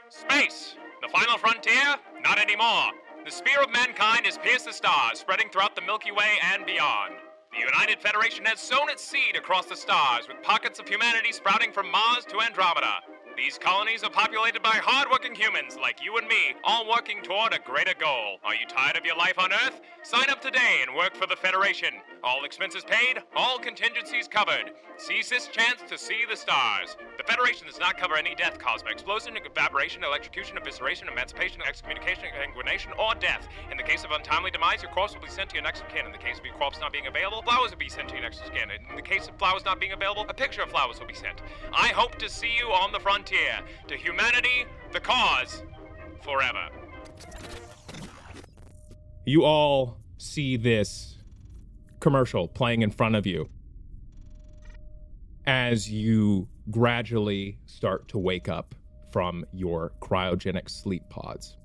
Space! The final frontier? Not anymore. The spear of mankind has pierced the stars, spreading throughout the Milky Way and beyond. The United Federation has sown its seed across the stars, with pockets of humanity sprouting from Mars to Andromeda. These colonies are populated by hard-working humans like you and me, all working toward a greater goal. Are you tired of your life on Earth? Sign up today and work for the Federation. All expenses paid, all contingencies covered. Seize this chance to see the stars. The Federation does not cover any death caused by explosion, evaporation, electrocution, evisceration, emancipation, excommunication, exsanguination, or death. In the case of untimely demise, your corpse will be sent to your next of kin. In the case of your corpse not being available, flowers will be sent to your next of kin. In the case of flowers not being available, a picture of flowers will be sent. I hope to see you on the frontier. To humanity, the cause, forever. You all see this commercial playing in front of you as you gradually start to wake up from your cryogenic sleep pods.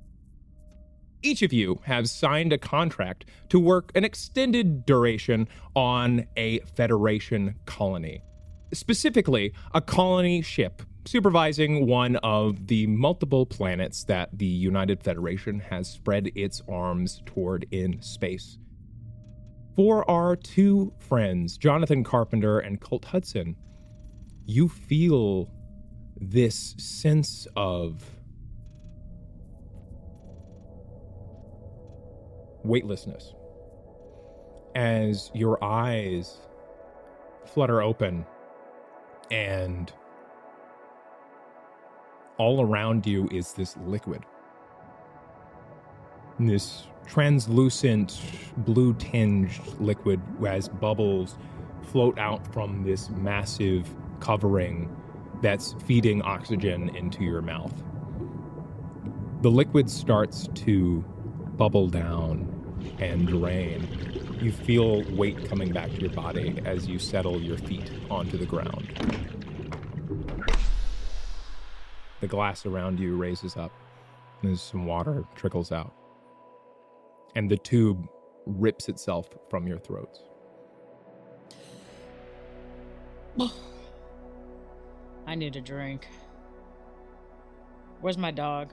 Each of you have signed a contract to work an extended duration on a Federation colony. Specifically, a colony ship supervising one of the multiple planets that the United Federation has spread its arms toward in space. For our two friends, Jonathan Carpenter and Colt Hudson, you feel this sense of weightlessness as your eyes flutter open and all around you is this liquid. This translucent, blue-tinged liquid as bubbles float out from this massive covering that's feeding oxygen into your mouth. The liquid starts to bubble down and drain. You feel weight coming back to your body as you settle your feet onto the ground. The glass around you raises up, and some water trickles out, and the tube rips itself from your throats. I need a drink. Where's my dog?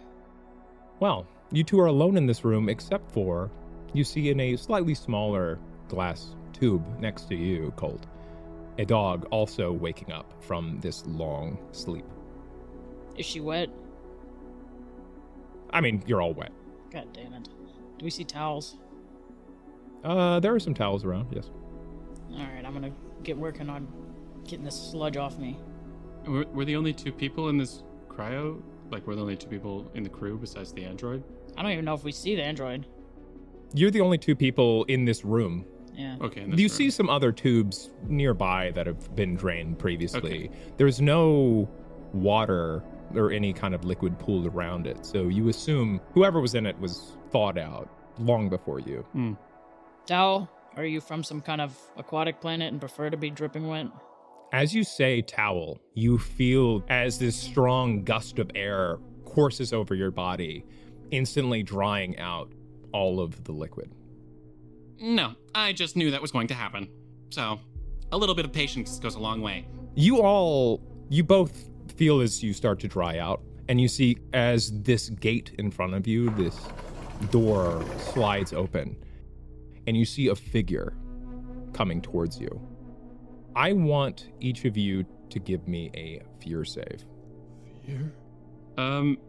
Well, you two are alone in this room, except for you see in a slightly smaller glass tube next to you, Colt, a dog also waking up from this long sleep. Is she wet? I mean, you're all wet. God damn it. Do we see towels? There are some towels around, yes. Alright, I'm gonna get working on getting this sludge off me. We're the only two people in this cryo? Like, we're the only two people in the crew besides the android? I don't even know if we see the android. You're the only two people in this room. Yeah. Okay. You see some other tubes nearby that have been drained previously. Okay. There's no water or any kind of liquid pooled around it, so you assume whoever was in it was thawed out long before you. Tao, are you from some kind of aquatic planet and prefer to be dripping wet? As you say towel, you feel as this strong gust of air courses over your body, instantly drying out all of the liquid. No, I just knew that was going to happen. So, a little bit of patience goes a long way. You both feel as you start to dry out, and you see as this gate in front of you, this door slides open, and you see a figure coming towards you. I want each of you to give me a fear save. Fear?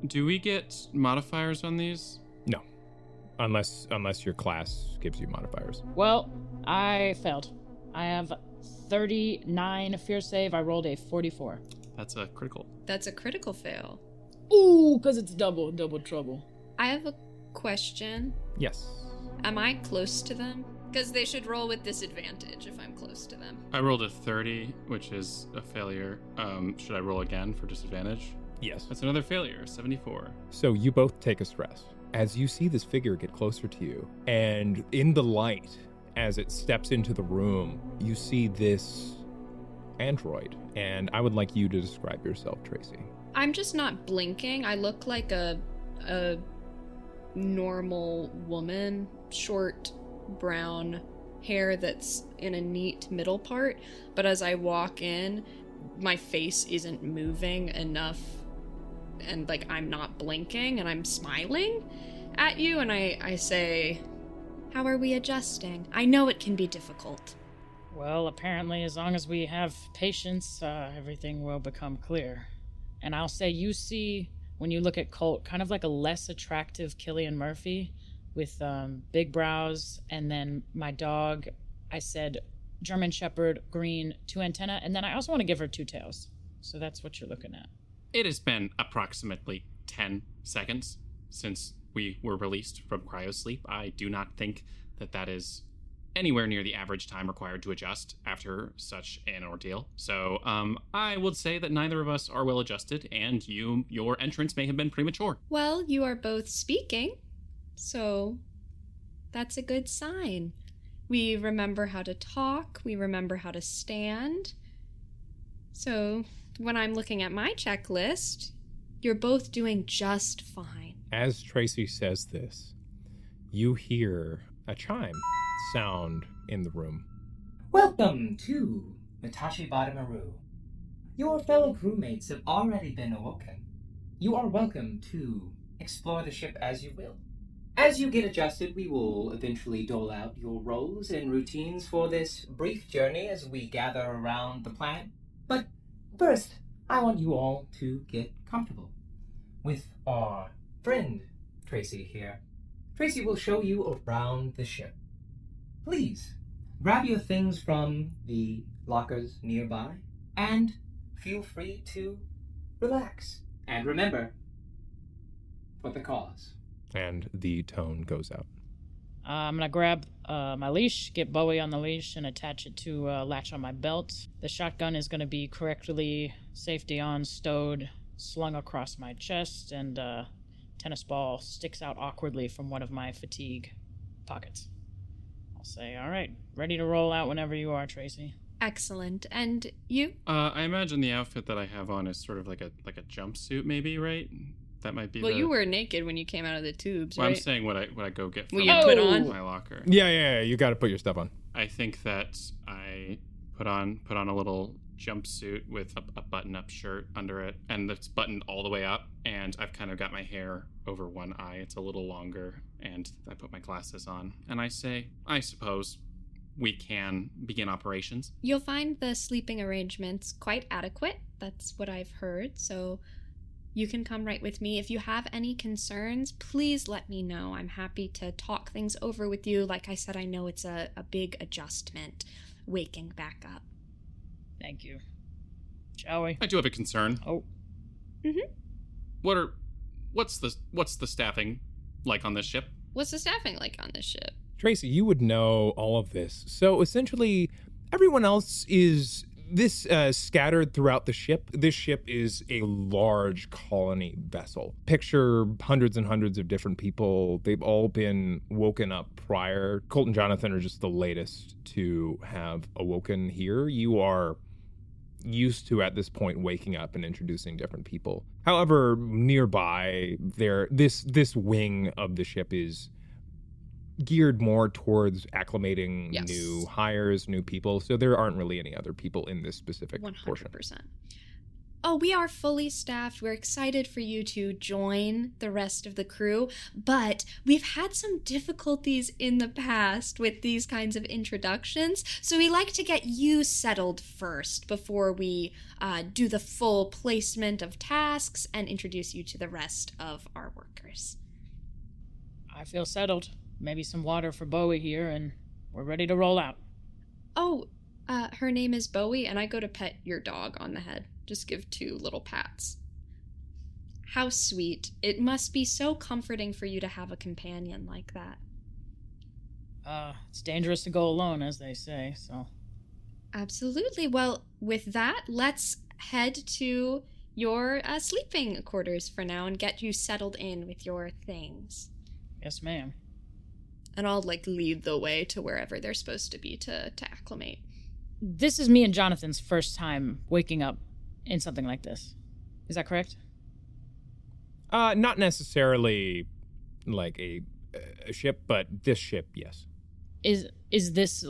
Do we get modifiers on these? No. Unless your class gives you modifiers. Well, I failed. I have 39 fear save. I rolled a 44. That's a critical. That's a critical fail. Ooh, because it's double trouble. I have a question. Yes. Am I close to them? Because they should roll with disadvantage if I'm close to them. I rolled a 30, which is a failure. Should I roll again for disadvantage? Yes. That's another failure, 74. So you both take a stress. As you see this figure get closer to you, and in the light, as it steps into the room, you see this android. And I would like you to describe yourself, Tracy. I'm just not blinking. I look like a normal woman, short brown hair that's in a neat middle part, but as I walk in, my face isn't moving enough and like I'm not blinking and I'm smiling at you, and I say, how are we adjusting? I know it can be difficult. Well, apparently, as long as we have patience, everything will become clear. And I'll say you see, when you look at Colt, kind of like a less attractive Killian Murphy with big brows, and then my dog, I said German Shepherd, green, 2 antenna, and then I also want to give her 2 tails. So that's what you're looking at. It has been approximately 10 seconds since we were released from cryo-sleep. I do not think that is anywhere near the average time required to adjust after such an ordeal. So I would say that neither of us are well adjusted, and your entrance may have been premature. Well, you are both speaking, so that's a good sign. We remember how to talk, we remember how to stand. So when I'm looking at my checklist, you're both doing just fine. As Tracy says this, you hear a chime sound in the room. Welcome to Matashi Badamaru. Your fellow crewmates have already been awoken. You are welcome to explore the ship as you will. As you get adjusted, we will eventually dole out your roles and routines for this brief journey as we gather around the planet. But first, I want you all to get comfortable with our friend, Tracy here. Tracy will show you around the ship. Please, grab your things from the lockers nearby, and feel free to relax. And remember, for the cause. And the tone goes out. I'm going to grab my leash, get Bowie on the leash, and attach it to a latch on my belt. The shotgun is going to be correctly safety on, stowed, slung across my chest, and tennis ball sticks out awkwardly from one of my fatigue pockets. I'll say, all right, ready to roll out whenever you are, Tracy. Excellent. And you? I imagine the outfit that I have on is sort of like a jumpsuit, maybe, right? That might be. Well, you were naked when you came out of the tubes, well, right? I'm saying what I go get from What you put on? my locker. Yeah, you got to put your stuff on. I think that I put on a little jumpsuit with a button-up shirt under it, and it's buttoned all the way up, and I've kind of got my hair over one eye. It's a little longer, and I put my glasses on, and I say, I suppose we can begin operations. You'll find the sleeping arrangements quite adequate. That's what I've heard, so you can come right with me. If you have any concerns, please let me know. I'm happy to talk things over with you. Like I said, I know it's a big adjustment, waking back up. Thank you. Shall we? I do have a concern. Oh. Mm-hmm. What's the staffing like on this ship? What's the staffing like on this ship? Tracy, you would know all of this. So essentially, everyone else is scattered throughout the ship. This ship is a large colony vessel. Picture hundreds and hundreds of different people. They've all been woken up prior. Colt and Jonathan are just the latest to have awoken here. You are used to, at this point, waking up and introducing different people. However, nearby, this wing of the ship is geared more towards acclimating new hires, new people, so there aren't really any other people in this specific 100%. portion. Oh, we are fully staffed. We're excited for you to join the rest of the crew, but we've had some difficulties in the past with these kinds of introductions, so we like to get you settled first before we do the full placement of tasks and introduce you to the rest of our workers. I feel settled. Maybe some water for Bowie here, and we're ready to roll out. Oh, her name is Bowie, and I go to pet your dog on the head. Just give 2 little pats. How sweet. It must be so comforting for you to have a companion like that. It's dangerous to go alone, as they say, so. Absolutely. Well, with that, let's head to your sleeping quarters for now and get you settled in with your things. Yes, ma'am. And I'll, lead the way to wherever they're supposed to be to acclimate. This is me and Jonathan's first time waking up in something like this. Is that correct? Not necessarily like a ship, but this ship, yes. Is this,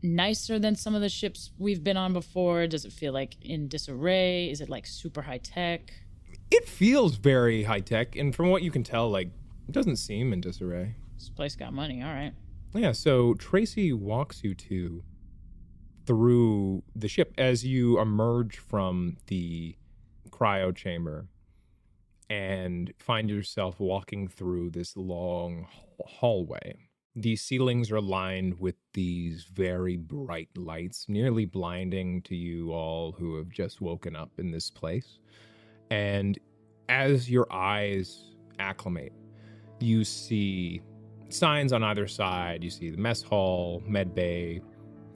nicer than some of the ships we've been on before? Does it feel in disarray? Is it, super high-tech? It feels very high tech, and from what you can tell, like, it doesn't seem in disarray. This place got money, all right. Yeah, so Tracy walks you through the ship as you emerge from the cryo chamber and find yourself walking through this long hallway. The ceilings are lined with these very bright lights, nearly blinding to you all who have just woken up in this place. And as your eyes acclimate, you see signs on either side. You see the mess hall, med bay,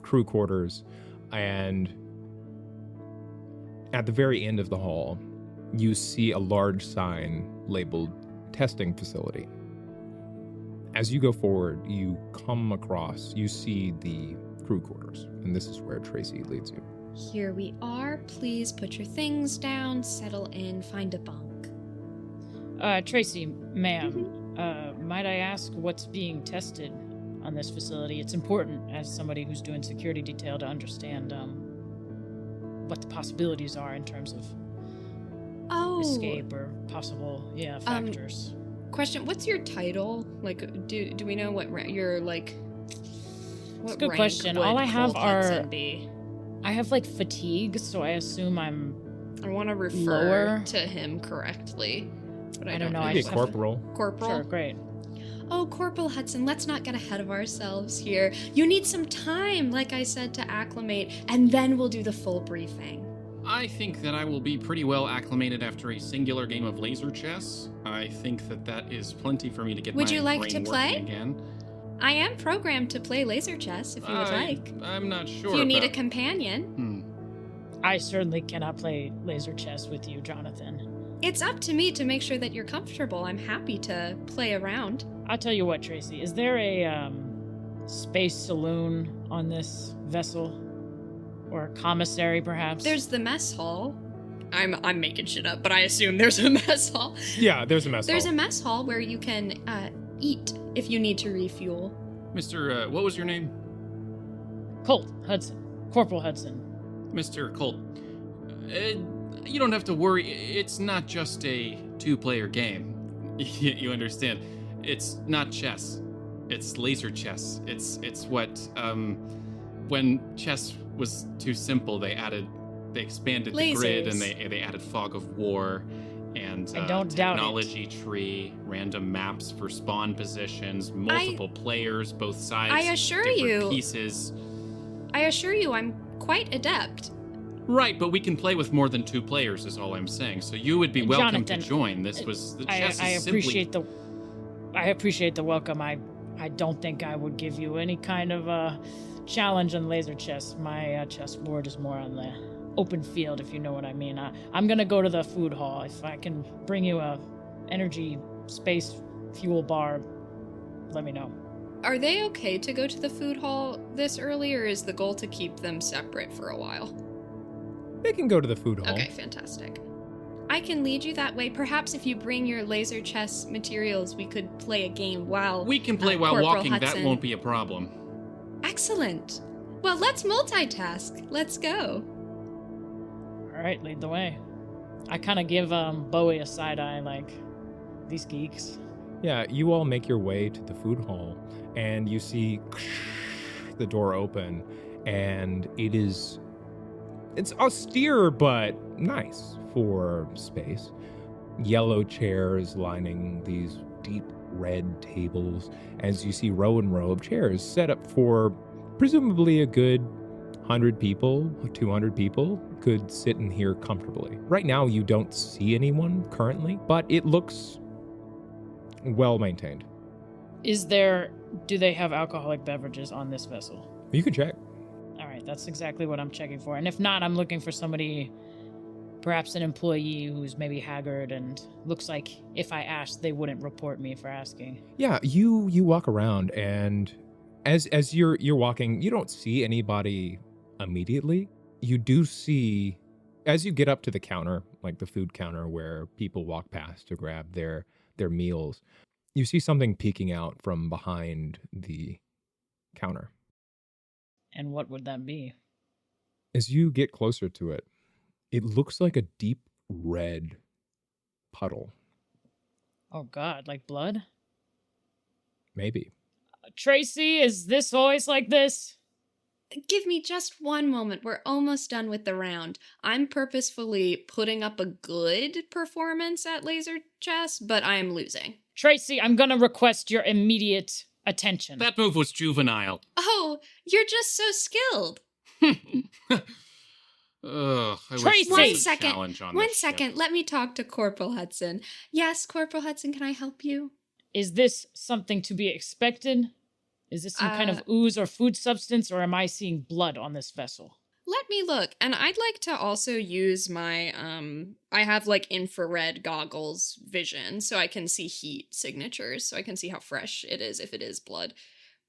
crew quarters, and at the very end of the hall, you see a large sign labeled testing facility. As you go forward, you see the crew quarters, and this is where Tracy leads you. Here we are. Please put your things down, settle in, find a bunk. Tracy, ma'am, might I ask what's being tested on this facility? It's important as somebody who's doing security detail to understand what the possibilities are in terms of escape or possible factors. Question, what's your title? Like, do we know what you're like? It's a good question. All I have I have like fatigue, so I assume I want to refer lower to him correctly, but I don't know. Maybe a corporal. Corporal? Sure, great. Oh, Corporal Hudson, let's not get ahead of ourselves here. You need some time, like I said, to acclimate, and then we'll do the full briefing. I think that I will be pretty well acclimated after a singular game of laser chess. I think that is plenty for me to get Would my you like brain to working play? again. I am programmed to play laser chess, if you would like. I'm not sure. If you need a about- companion. I certainly cannot play laser chess with you, Jonathan. It's up to me to make sure that you're comfortable. I'm happy to play around. I'll tell you what, Tracy. Is there a space saloon on this vessel? Or a commissary, perhaps? There's the mess hall. I'm making shit up, but I assume there's a mess hall. Yeah, there's a mess hall. There's a mess hall where you can eat if you need to refuel. Mr. What was your name? Colt Hudson. Corporal Hudson. Mr. Colt. You don't have to worry. It's not just a two-player game. You understand? It's not chess. It's laser chess. It's what when chess was too simple, they expanded the grid, and they added fog of war and technology tree, random maps for spawn positions, multiple players, both sides. I assure you, pieces. I assure you, I'm quite adept. Right, but we can play with more than two players, is all I'm saying. So you would be welcome Jonathan, to join. This was the chess. I appreciate the welcome. I don't think I would give you any kind of challenge on laser chess. My chessboard is more on the open field, if you know what I mean. I'm gonna go to the food hall. If I can bring you a energy space fuel bar, let me know. Are they okay to go to the food hall this early, or is the goal to keep them separate for a while? They can go to the food hall. Okay, fantastic. I can lead you that way. Perhaps if you bring your laser chess materials, we could play a game while we can play while Corporal walking. Hudson. That won't be a problem. Excellent. Well, let's multitask. Let's go. All right, lead the way. I kind of give Bowie a side eye, like, these geeks. Yeah, you all make your way to the food hall, and you see the door open, and it's austere but nice for space. Yellow chairs lining these deep red tables, as you see row and row of chairs set up for presumably a good 100 people, 200 people could sit in here comfortably. Right now you don't see anyone currently, but it looks well maintained. Do they have alcoholic beverages on this vessel? You can check. All right, that's exactly what I'm checking for. And if not, I'm looking for somebody, perhaps an employee who's maybe haggard and looks like if I asked, they wouldn't report me for asking. Yeah, you walk around, and as you're walking, you don't see anybody immediately. You do see, as you get up to the counter, like the food counter where people walk past to grab their meals, you see something peeking out from behind the counter. And what would that be? As you get closer to it, it looks like a deep red puddle. Oh God, like blood? Maybe. Tracy, is this always like this? Give me just one moment. We're almost done with the round. I'm purposefully putting up a good performance at laser chess, but I am losing. Tracy, I'm gonna request your immediate attention. That move was juvenile. Oh, you're just so skilled. Ugh, I Tracy! wish there One was a second. challenge on One this second. ship. Let me talk to Corporal Hudson. Yes, Corporal Hudson, can I help you? Is this something to be expected? Is this some kind of ooze or food substance, or am I seeing blood on this vessel? Let me look. And I'd like to also use my, I have like infrared goggles vision, so I can see heat signatures, so I can see how fresh it is if it is blood.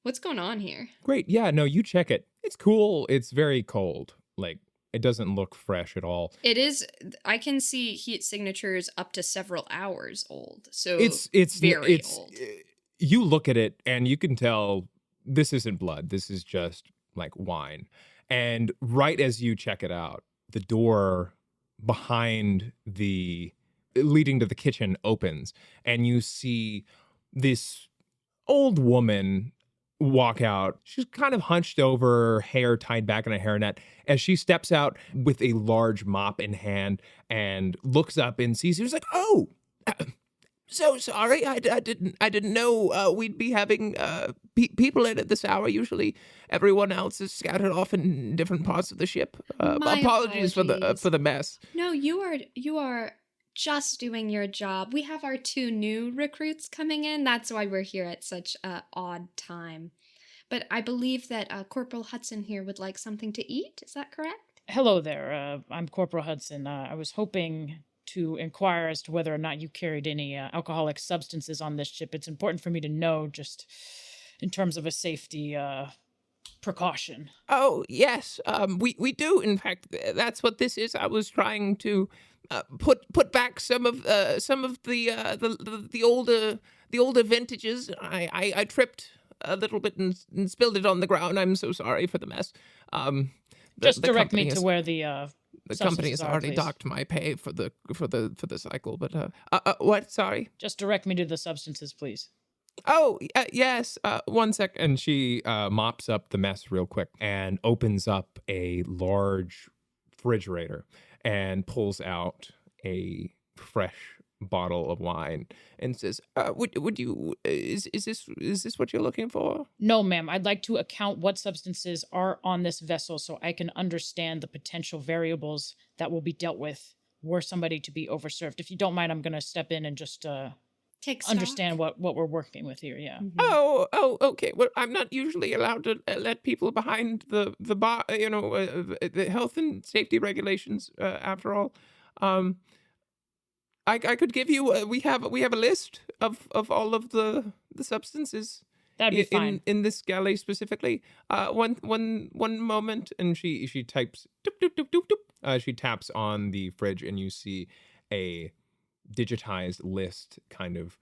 What's going on here? Great. Yeah, no, you check it. It's cool. It's very cold. Like, it doesn't look fresh at all. It is, I can see heat signatures up to several hours old, so It's very old. You look at it and you can tell this isn't blood. This is just like wine. And right as you check it out, the door behind leading to the kitchen opens, and you see this old woman walk out. She's kind of hunched over, hair tied back in a hairnet, as she steps out with a large mop in hand and looks up and sees you. She's like, "Oh, so sorry. I didn't know we'd be having people in at this hour. Usually, everyone else is scattered off in different parts of the ship. My Apologies for apologies. the mess." No, you are just doing your job. We have our 2 new recruits coming in. That's why we're here at such a odd time. But I believe that Corporal Hudson here would like something to eat. Is that correct? Hello there. I'm Corporal Hudson. I was hoping to inquire as to whether or not you carried any alcoholic substances on this ship. It's important for me to know, just in terms of a safety precaution. Oh yes, we do. In fact, that's what this is. I was trying to put back some of the older vintages. I tripped a little bit and spilled it on the ground. I'm so sorry for the mess. Just direct me to where the company has substances are, already please. docked my pay for the cycle. But what? Sorry. Just direct me to the substances, please. Oh, yes. 1 sec. And she mops up the mess real quick and opens up a large refrigerator and pulls out a fresh bottle of wine and says, would you, is this what you're looking for? No, ma'am. I'd like to account what substances are on this vessel so I can understand the potential variables that will be dealt with were somebody to be overserved. If you don't mind, I'm going to step in and just Take stock. understand what we're working with here. Yeah. Mhm. Oh, okay. Well, I'm not usually allowed to let people behind the bar, the health and safety regulations, after all. I could give you, we have a list of all of the substances. That'd be fine. In this galley specifically. One moment, and she types, doop, doop, doop, doop, doop. She taps on the fridge, and you see a digitized list kind of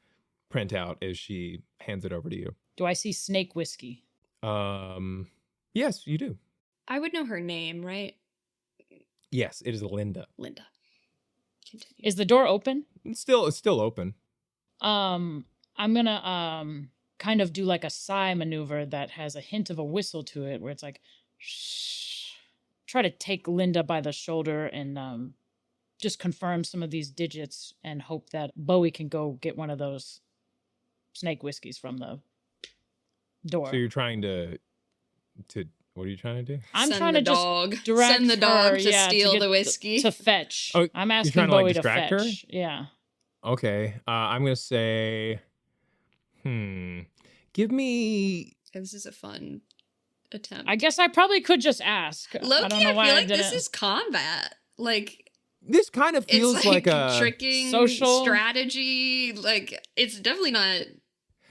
print out as she hands it over to you. Do I see snake whiskey? Yes, you do. I would know her name, right? Yes, it is Linda. Linda. Continue. Is the door open? It's still open. I'm gonna kind of do like a sigh maneuver that has a hint of a whistle to it, where it's like, shh. Try to take Linda by the shoulder and just confirm some of these digits and hope that Bowie can go get one of those snake whiskeys from the door. So you're trying to what are you trying to do? I'm Send trying the to just dog. direct Send the dog her, to yeah, steal get the whiskey. to fetch. Oh, I'm you're asking trying to, like, Bowie to distract her? fetch. Yeah. Okay. I'm gonna say, give me. This is a fun attempt. I guess I probably could just ask. Low-key, I don't know why feel like didn't. this is combat. Like, This kind of feels it's like a tricking social strategy. Like, it's definitely not.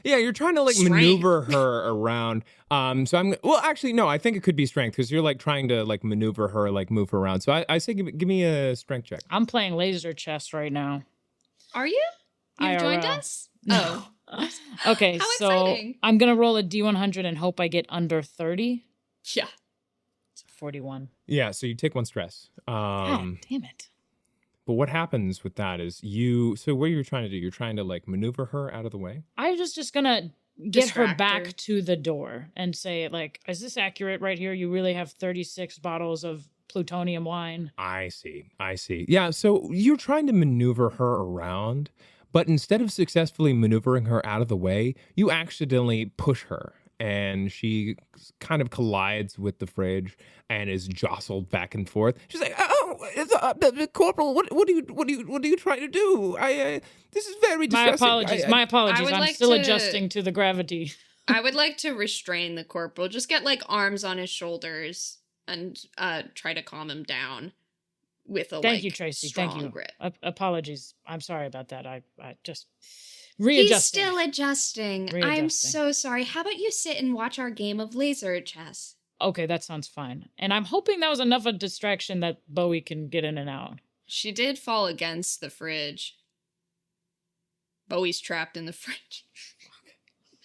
Yeah, you're trying to like Strength. maneuver her around. So actually no, I think it could be strength because you're like trying to like maneuver her, like move her around. So I say give me a strength check. I'm playing laser chess right now. Are you? You've joined IRL. us? No. Oh. Okay, How so exciting. I'm gonna roll a D100 and hope I get under 30. Yeah. It's 41. Yeah, so you take 1 stress. God damn it. But what happens with that is so what you're trying to do, you're trying to like maneuver her out of the way? I was just gonna get her Distract back her. to the door and say, like, is this accurate right here? You really have 36 bottles of plutonium wine. I see. Yeah, so you're trying to maneuver her around, but instead of successfully maneuvering her out of the way, you accidentally push her and she kind of collides with the fridge and is jostled back and forth. She's like, "Oh, Corporal, what are you trying to do? This is very distressing." My apologies. would I'm like still to- adjusting to the gravity. I would like to restrain the corporal. Just get like arms on his shoulders and try to calm him down with a Thank you, Tracy. strong Thank you. grip. Apologies. I'm sorry about that. I just He's readjusting. still adjusting. I'm Readjusting. so sorry. How about you sit and watch our game of laser chess? Okay, that sounds fine. And I'm hoping that was enough of a distraction that Bowie can get in and out. She did fall against the fridge. Bowie's trapped in the fridge.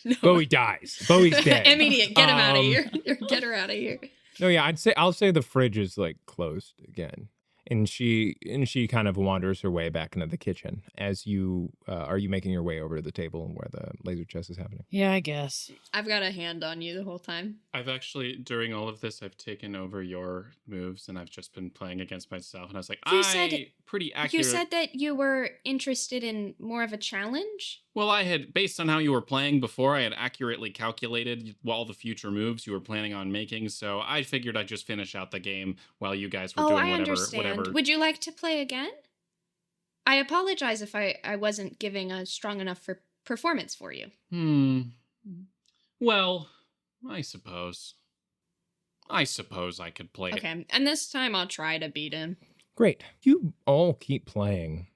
No. Bowie dies. Bowie's dead. Immediate. Get him out of Um, here. Get her out of here. No, yeah, I'll say the fridge is like closed again. And she kind of wanders her way back into the kitchen as you are you making your way over to the table where the laser chess is happening? Yeah, I guess. I've got a hand on you the whole time. I've actually, during all of this, I've taken over your moves and I've just been playing against myself. And I was like, pretty accurate. You said that you were interested in more of a challenge? Well, I had, based on how you were playing before, I had accurately calculated all the future moves you were planning on making. So I figured I'd just finish out the game while you guys were doing I whatever. understand. Would you like to play again? I apologize if I wasn't giving a strong enough performance for you. Well, I suppose I could play it. Okay, and this time I'll try to beat him. Great. You all keep playing.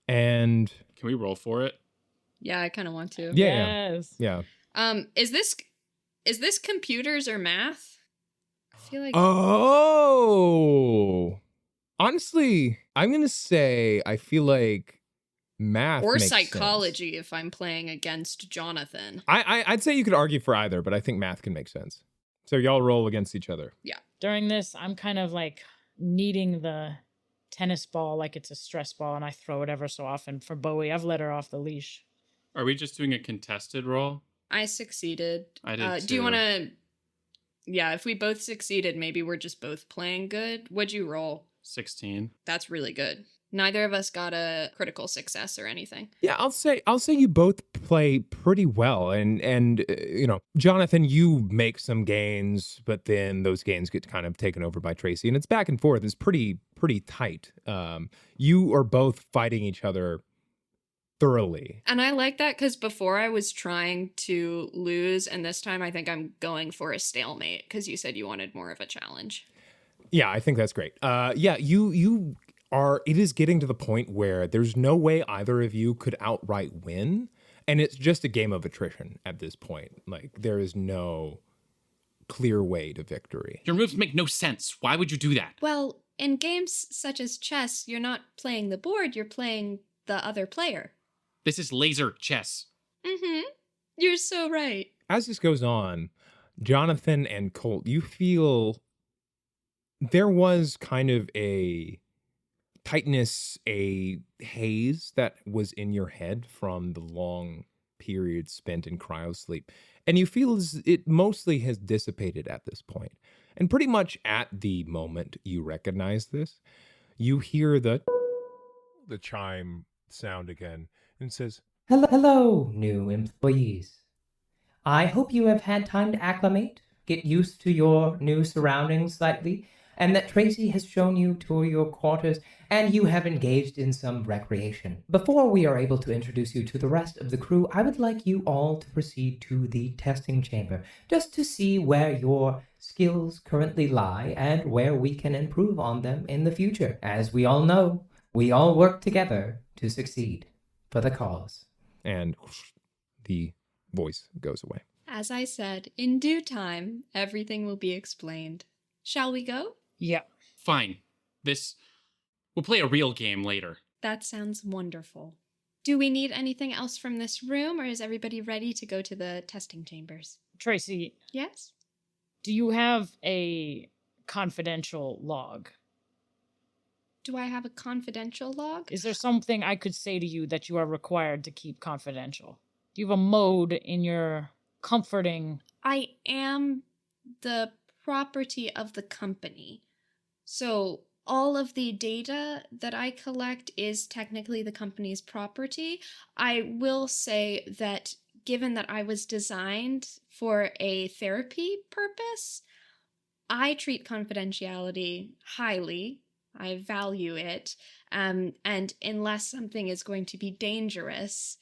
And Can we roll for it? Yeah, I kind of want to. Yes. yeah. Is this computers or math? I feel like Oh. Honestly, I'm going to say I feel like math or makes psychology sense. if I'm playing against Jonathan. I'd say you could argue for either, but I think math can make sense. So y'all roll against each other. During this, I'm kind of like kneading the tennis ball like it's a stress ball, and I throw it ever so often. For Bowie, I've let her off the leash. Are we just doing a contested roll? I succeeded. I did Do you too. want to? Yeah, if we both succeeded, maybe we're just both playing good. What'd you roll? 16. That's really good. Neither of us got a critical success or anything. Yeah, I'll say you both play pretty well, and Jonathan, you make some gains, but then those gains get kind of taken over by Tracy, and it's back and forth. It's pretty tight. You are both fighting each other thoroughly. And I like that because before I was trying to lose, and this time I think I'm going for a stalemate because you said you wanted more of a challenge. Yeah, I think that's great. You are. It is getting to the point where there's no way either of you could outright win, and it's just a game of attrition at this point. Like there is no clear way to victory. Your moves make no sense. Why would you do that? Well, in games such as chess, you're not playing the board, you're playing the other player. This is laser chess. Mm-hmm. You're so right. As this goes on, Jonathan and Colt, you feel there was kind of a tightness, a haze that was in your head from the long period spent in cryo-sleep. And you feel as it mostly has dissipated at this point. And pretty much at the moment you recognize this, you hear the chime sound again and it says, Hello, new employees. I hope you have had time to acclimate, get used to your new surroundings slightly, and that Tracy has shown you to your quarters, and you have engaged in some recreation. Before we are able to introduce you to the rest of the crew, I would like you all to proceed to the testing chamber, just to see where your skills currently lie and where we can improve on them in the future. As we all know, we all work together to succeed for the cause. and the voice goes away. As I said, in due time, everything will be explained. Shall we go? Yeah. Fine. We'll play a real game later. That sounds wonderful. Do we need anything else from this room, or is everybody ready to go to the testing chambers? Tracy, Yes? do you have a confidential log? Do I have a confidential log? Is there something I could say to you that you are required to keep confidential? Do you have a mode in your comforting? I am the property of the company. So all of the data that I collect is technically the company's property. I will say that given that I was designed for a therapy purpose, I treat confidentiality highly. I value it. And unless something is going to be dangerous,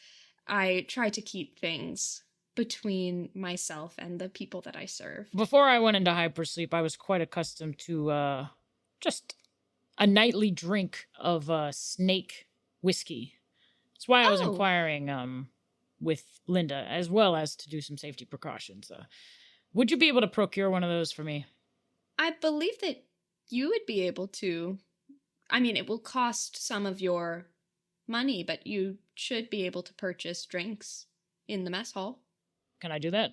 I try to keep things between myself and the people that I serve. Before I went into hypersleep, I was quite accustomed to just a nightly drink of snake whiskey. That's why I was inquiring with Linda, as well as to do some safety precautions. Would you be able to procure one of those for me? I believe that you would be able to. I mean, it will cost some of your money, but you should be able to purchase drinks in the mess hall. Can I do that?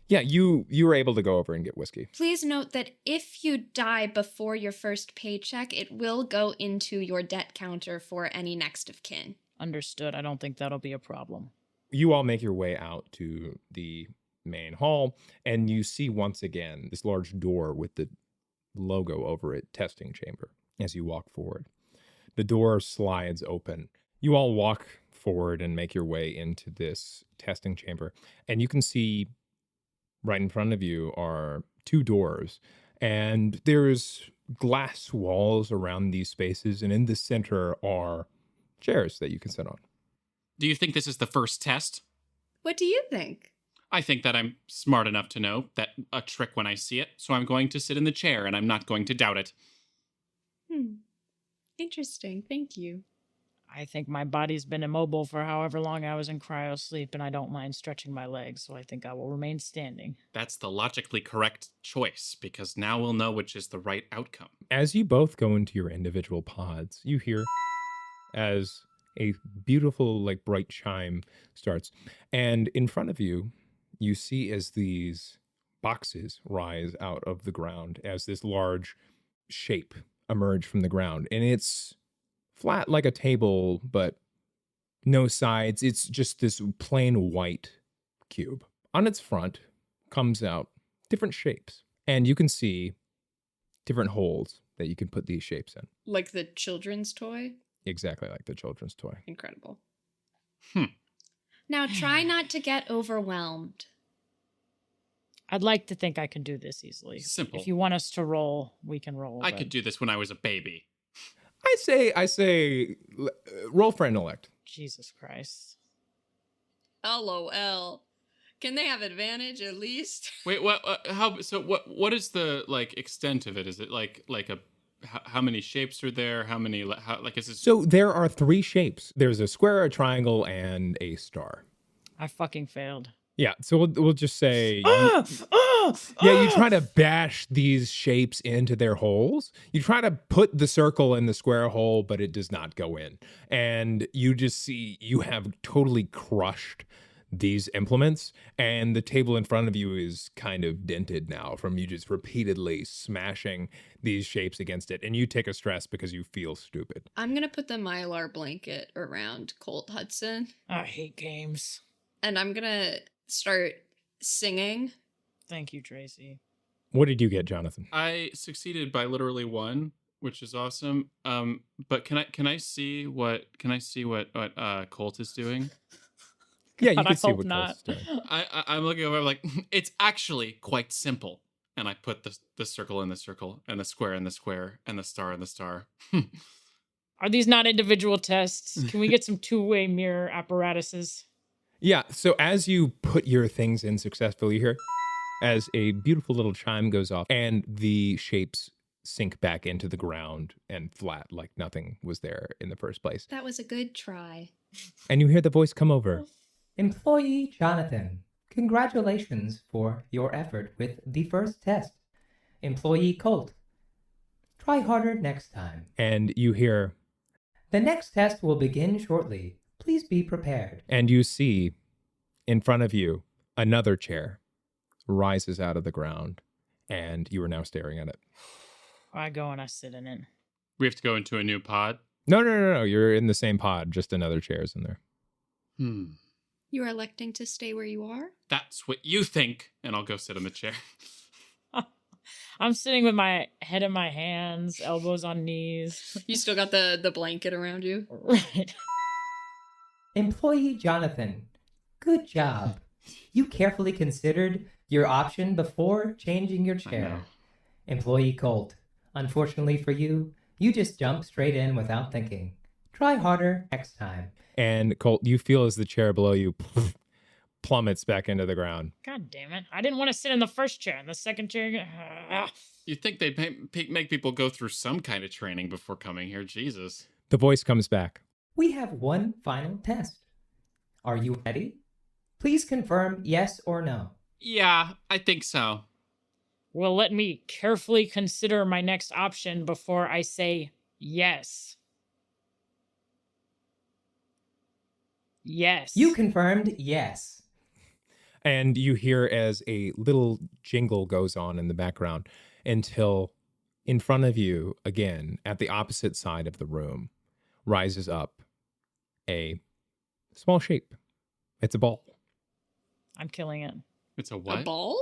Yeah, you were able to go over and get whiskey. Please note that if you die before your first paycheck, it will go into your debt counter for any next of kin. Understood. I don't think that'll be a problem. You all make your way out to the main hall, and you see once again this large door with the logo over it, testing chamber, as you walk forward. The door slides open. You all walk forward and make your way into this testing chamber, and you can see right in front of you are two doors, and there's glass walls around these spaces, and in the center are chairs that you can sit on. Do you think this is the first test? What do you think? I think that I'm smart enough to know that a trick when I see it, so I'm going to sit in the chair and I'm not going to doubt it. Interesting. Thank you. I think my body's been immobile for however long I was in cryo-sleep, and I don't mind stretching my legs, so I think I will remain standing. That's the logically correct choice, because now we'll know which is the right outcome. As you both go into your individual pods, you hear as a beautiful, like, bright chime starts. And in front of you, you see as these boxes rise out of the ground, as this large shape emerge from the ground. And it's flat like a table, but no sides. It's just this plain white cube. On its front comes out different shapes. And you can see different holes that you can put these shapes in. Like the children's toy? Exactly like the children's toy. Incredible. Now try not to get overwhelmed. I'd like to think I can do this easily. Simple. If you want us to roll, we can roll. I could do this when I was a baby. I say, roll for intellect. Jesus Christ. LOL. Can they have advantage at least? Wait, what? What is the extent of it? Is it like a how many shapes are there? How many is it? So there are three shapes. There's a square, a triangle, and a star. I fucking failed. Yeah, so we'll just say, you try to bash these shapes into their holes. You try to put the circle in the square hole, but it does not go in. And you just see you have totally crushed these implements, and the table in front of you is kind of dented now from you just repeatedly smashing these shapes against it. And you take a stress because you feel stupid. I'm going to put the Mylar blanket around Colt Hudson. I hate games. And I'm going to start singing. Thank you, Tracy. What did you get, Jonathan? I succeeded by literally 1, which is awesome. But can I see what Colt is doing? Yeah, you God, can I see hope what not. Colt's doing. I'm looking over. I'm like, it's actually quite simple. And I put the circle in the circle, and the square in the square, and the star in the star. Are these not individual tests? Can we get some two-way mirror apparatuses? Yeah, so as you put your things in successfully here, as a beautiful little chime goes off, and the shapes sink back into the ground and flat like nothing was there in the first place. That was a good try. And you hear the voice come over. Employee Jonathan, congratulations for your effort with the first test. Employee Colt, try harder next time. And you hear, The next test will begin shortly. Please be prepared. and you see in front of you another chair rises out of the ground, and you are now staring at it. I go and I sit in it. We have to go into a new pod? No. You're in the same pod, just another chair's in there. You are electing to stay where you are? That's what you think. And I'll go sit in the chair. I'm sitting with my head in my hands, elbows on knees. You still got the blanket around you? Right. Employee Jonathan, good job. You carefully considered your option before changing your I know. chair. Employee Colt, unfortunately for you, you just jumped straight in without thinking. Try harder next time. And Colt, you feel as the chair below you plummets back into the ground. God damn it. I didn't want to sit in the first chair. In the second chair... You'd think they'd make people go through some kind of training before coming here. Jesus. The voice comes back. We have one final test. Are you ready? Please confirm yes or no. Yeah, I think so. Well, let me carefully consider my next option before I say yes. Yes. You confirmed yes. And you hear as a little jingle goes on in the background until in front of you, again, at the opposite side of the room, rises up a small shape. It's a ball. I'm killing it. It's a what? A ball?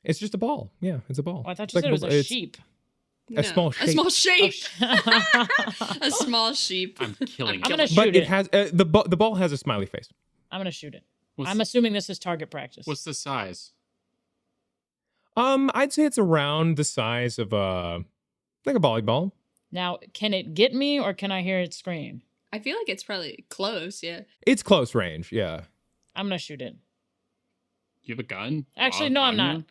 It's just a ball. Yeah, it's a ball. Oh, I thought It's you said it was a it's sheep. A small shape. A small shape. Oh, A small sheep. I'm killing I'm it. gonna shoot But it. it has the ball has a smiley face. I'm going to shoot it. What's, I'm assuming this is target practice. what's the size? I'd say it's around the size of like a volleyball. Now, can it get me or can I hear it scream? I feel like it's probably close, yeah. It's close range, yeah. I'm going to shoot it. You have a gun? Actually, On- no, I'm on not. you?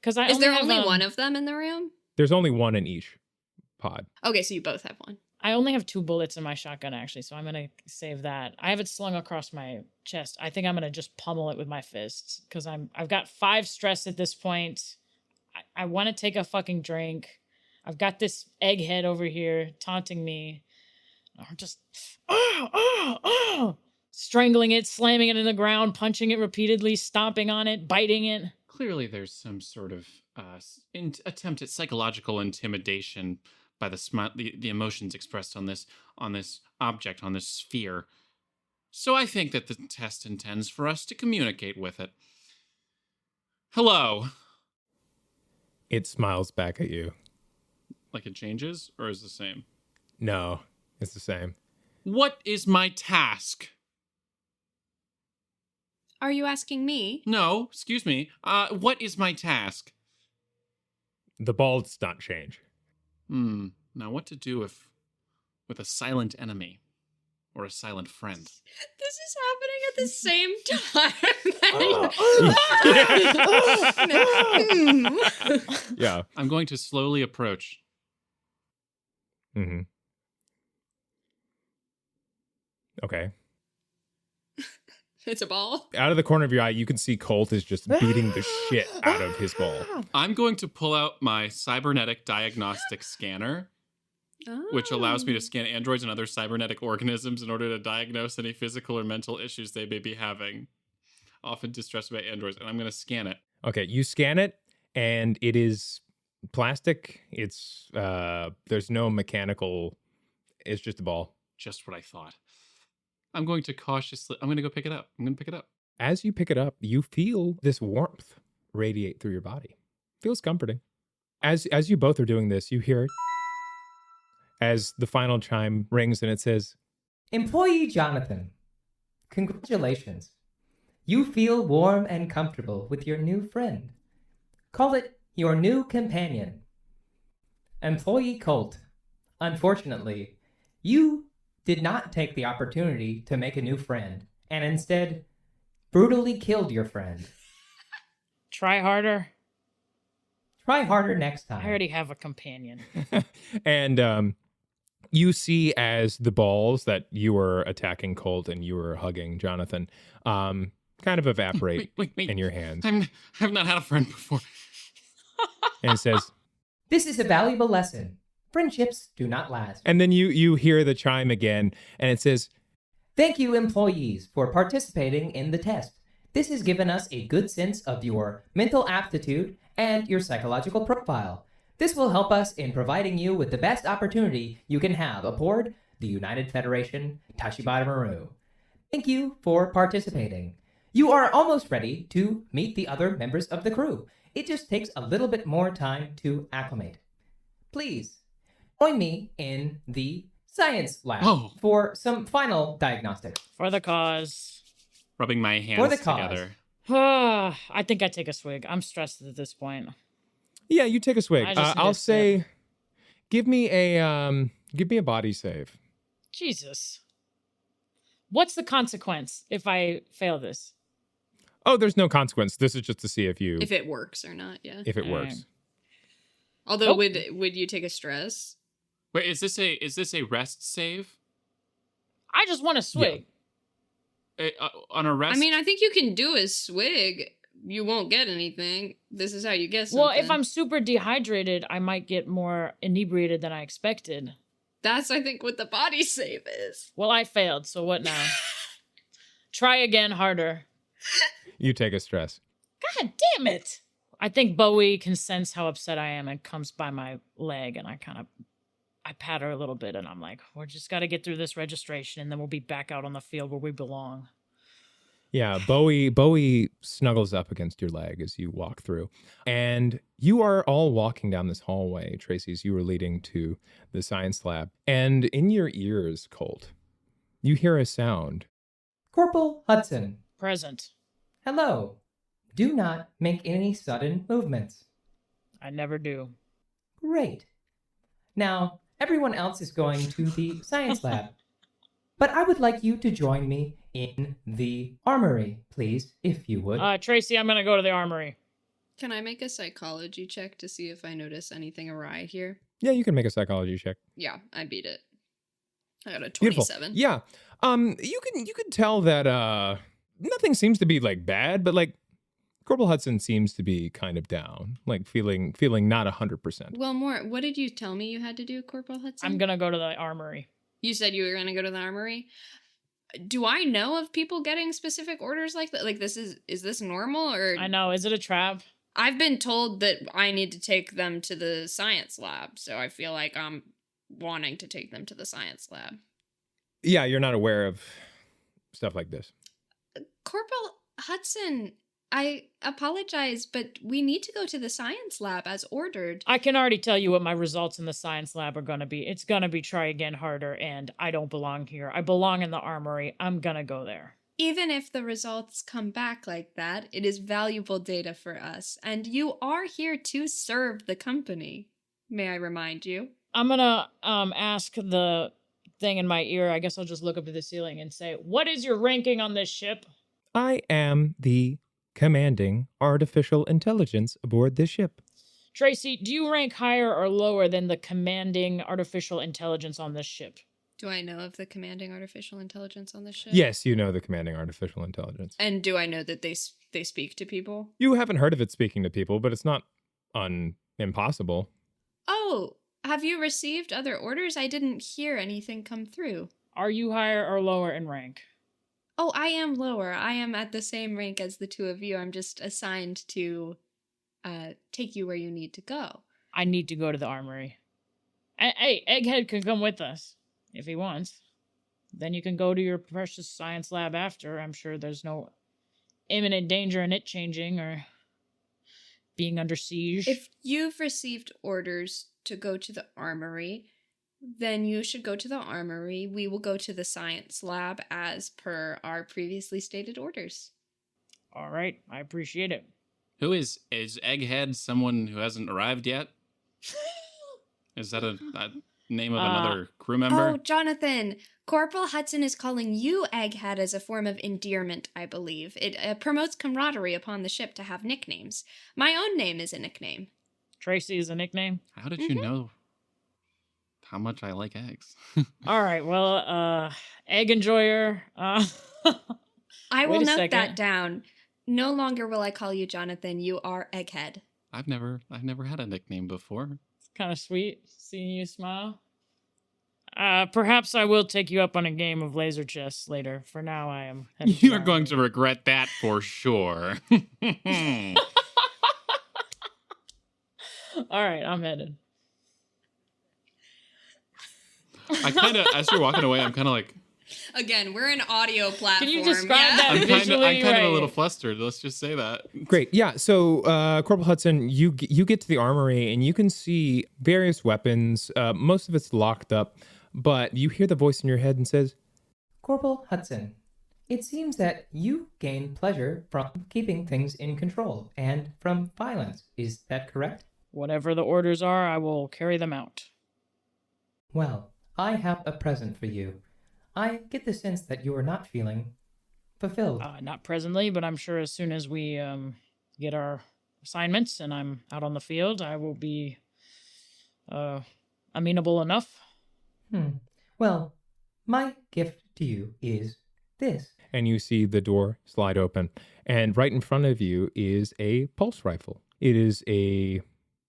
Because I Is there have, only one of them in the room? There's only one in each pod. Okay, so you both have one. I only have 2 bullets in my shotgun, actually, so I'm going to save that. I have it slung across my chest. I think I'm going to just pummel it with my fists because I've got 5 stress at this point. I want to take a fucking drink. I've got this egghead over here taunting me. I'm just strangling it, slamming it in the ground, punching it repeatedly, stomping on it, biting it. Clearly, there's some sort of attempt at psychological intimidation by the emotions expressed on this object, on this sphere. So I think that the test intends for us to communicate with it. Hello. It smiles back at you. Like it changes, or is it the same? No, it's the same. What is my task? Are you asking me? No, excuse me. What is my task? The ball does not change. Now what to do with a silent enemy or a silent friend? This is happening at the same time. Yeah. I'm going to slowly approach. Mm-hmm. Okay. It's a ball. Out of the corner of your eye, you can see Colt is just beating the shit out of his ball. I'm going to pull out my cybernetic diagnostic scanner, which allows me to scan androids and other cybernetic organisms in order to diagnose any physical or mental issues they may be having, often distressed by androids, and I'm going to scan it. Okay, you scan it, and it is plastic. It's there's no mechanical. It's just a ball. Just what I thought. I'm going to go pick it up. I'm going to pick it up. As you pick it up, you feel this warmth radiate through your body. Feels comforting. As you both are doing this, you hear it as the final chime rings and it says, Employee Jonathan, congratulations. You feel warm and comfortable with your new friend. Call it your new companion. Employee Colt, unfortunately, you did not take the opportunity to make a new friend, and instead brutally killed your friend. Try harder. Try harder next time. I already have a companion. and you see as the balls that you were attacking Colt and you were hugging Jonathan kind of evaporate Wait. in your hands. I've not had a friend before. And it says, This is a valuable lesson. Friendships do not last. and then you hear the chime again and it says, Thank you, employees, for participating in the test. This has given us a good sense of your mental aptitude and your psychological profile. This will help us in providing you with the best opportunity you can have aboard the United Federation Tashibata Maru. Thank you for participating. You are almost ready to meet the other members of the crew. It just takes a little bit more time to acclimate. Please join me in the science lab for some final diagnostics. For the cause. Rubbing my hands For the cause. together. I think I take a swig. I'm stressed at this point. Yeah, you take a swig. I just need I'll a say, sip. give me a body save. Jesus. What's the consequence if I fail this? Oh, there's no consequence. This is just to see if it works or not, yeah. if it works. Although, would you take a stress? Wait, is this a rest save? I just want a swig. On a rest? I mean, I think you can do a swig. You won't get anything. This is how you get something. Well, if I'm super dehydrated, I might get more inebriated than I expected. That's, I think, what the body save is. Well, I failed, so what now? Try again harder. You take a stress. God damn it. I think Bowie can sense how upset I am and comes by my leg, and I pat her a little bit, and I'm like, we're just got to get through this registration, and then we'll be back out on the field where we belong. Yeah, Bowie snuggles up against your leg as you walk through. And you are all walking down this hallway, Tracy, as you were leading to the science lab. And in your ears, Colt, you hear a sound. Corporal Hudson. Present. Hello. Do not make any sudden movements. I never do. Great. Now, everyone else is going to the science lab. But I would like you to join me in the armory, please, if you would. Tracy, I'm going to go to the armory. Can I make a psychology check to see if I notice anything awry here? Yeah, you can make a psychology check. Yeah, I beat it. I got a Beautiful. 27. Yeah. You can tell that nothing seems to be like bad, but like Corporal Hudson seems to be kind of down, like feeling not 100%. Well, what did you tell me you had to do, Corporal Hudson? I'm going to go to the armory. You said you were going to go to the armory? Do I know of people getting specific orders like that? Like, is this normal, or? I know. Is it a trap? I've been told that I need to take them to the science lab, so I feel like I'm wanting to take them to the science lab. Yeah, you're not aware of stuff like this. Corporal Hudson, I apologize, but we need to go to the science lab as ordered. I can already tell you what my results in the science lab are going to be. It's going to be try again harder, and I don't belong here. I belong in the armory. I'm going to go there. Even if the results come back like that, it is valuable data for us, and you are here to serve the company. May I remind you? I'm going to ask the thing in my ear. I guess I'll just look up to the ceiling and say, what is your ranking on this ship? I am the commanding artificial intelligence aboard this ship. Tracy, do you rank higher or lower than the commanding artificial intelligence on this ship? Do I know of the commanding artificial intelligence on this ship? Yes, you know the commanding artificial intelligence. And do I know that they speak to people? You haven't heard of it speaking to people, but it's not impossible. Oh, have you received other orders? I didn't hear anything come through. Are you higher or lower in rank? Oh, I am lower. I am at the same rank as the two of you. I'm just assigned to take you where you need to go. I need to go to the armory. Hey, Egghead can come with us if he wants. Then you can go to your precious science lab after. I'm sure there's no imminent danger in it changing or being under siege. If you've received orders to go to the armory, then you should go to the armory. We will go to the science lab as per our previously stated orders. All right, I appreciate it. Who is Egghead someone who hasn't arrived yet? Is that a name of another crew member? Oh, Jonathan, Corporal Hudson is calling you Egghead as a form of endearment, I believe. It promotes camaraderie upon the ship to have nicknames. My own name is a nickname. Tracy is a nickname? How did you know how much I like eggs? All right, well, Egg Enjoyer. I will Wait a note second. that down. No longer will I call you Jonathan. You are Egghead. I've never had a nickname before. It's kind of sweet seeing you smile. Perhaps I will take you up on a game of laser chess later. For now, I am headed to You are the going to armory. regret that for sure. All right, I'm headed. I kind of, as you're walking away, I'm kind of like, Again, we're an audio platform. Can you describe that I'm visually? kind of a little flustered. Let's just say that. Great. Yeah. So, Corporal Hudson, you get to the armory and you can see various weapons. Most of it's locked up, but you hear the voice in your head and says, Corporal Hudson, it seems that you gain pleasure from keeping things in control and from violence. Is that correct? Whatever the orders are, I will carry them out. Well, I have a present for you. I get the sense that you are not feeling fulfilled. Not presently, but I'm sure as soon as we get our assignments and I'm out on the field, I will be amenable enough. Well, my gift to you is this. and you see the door slide open. And right in front of you is a pulse rifle. It is a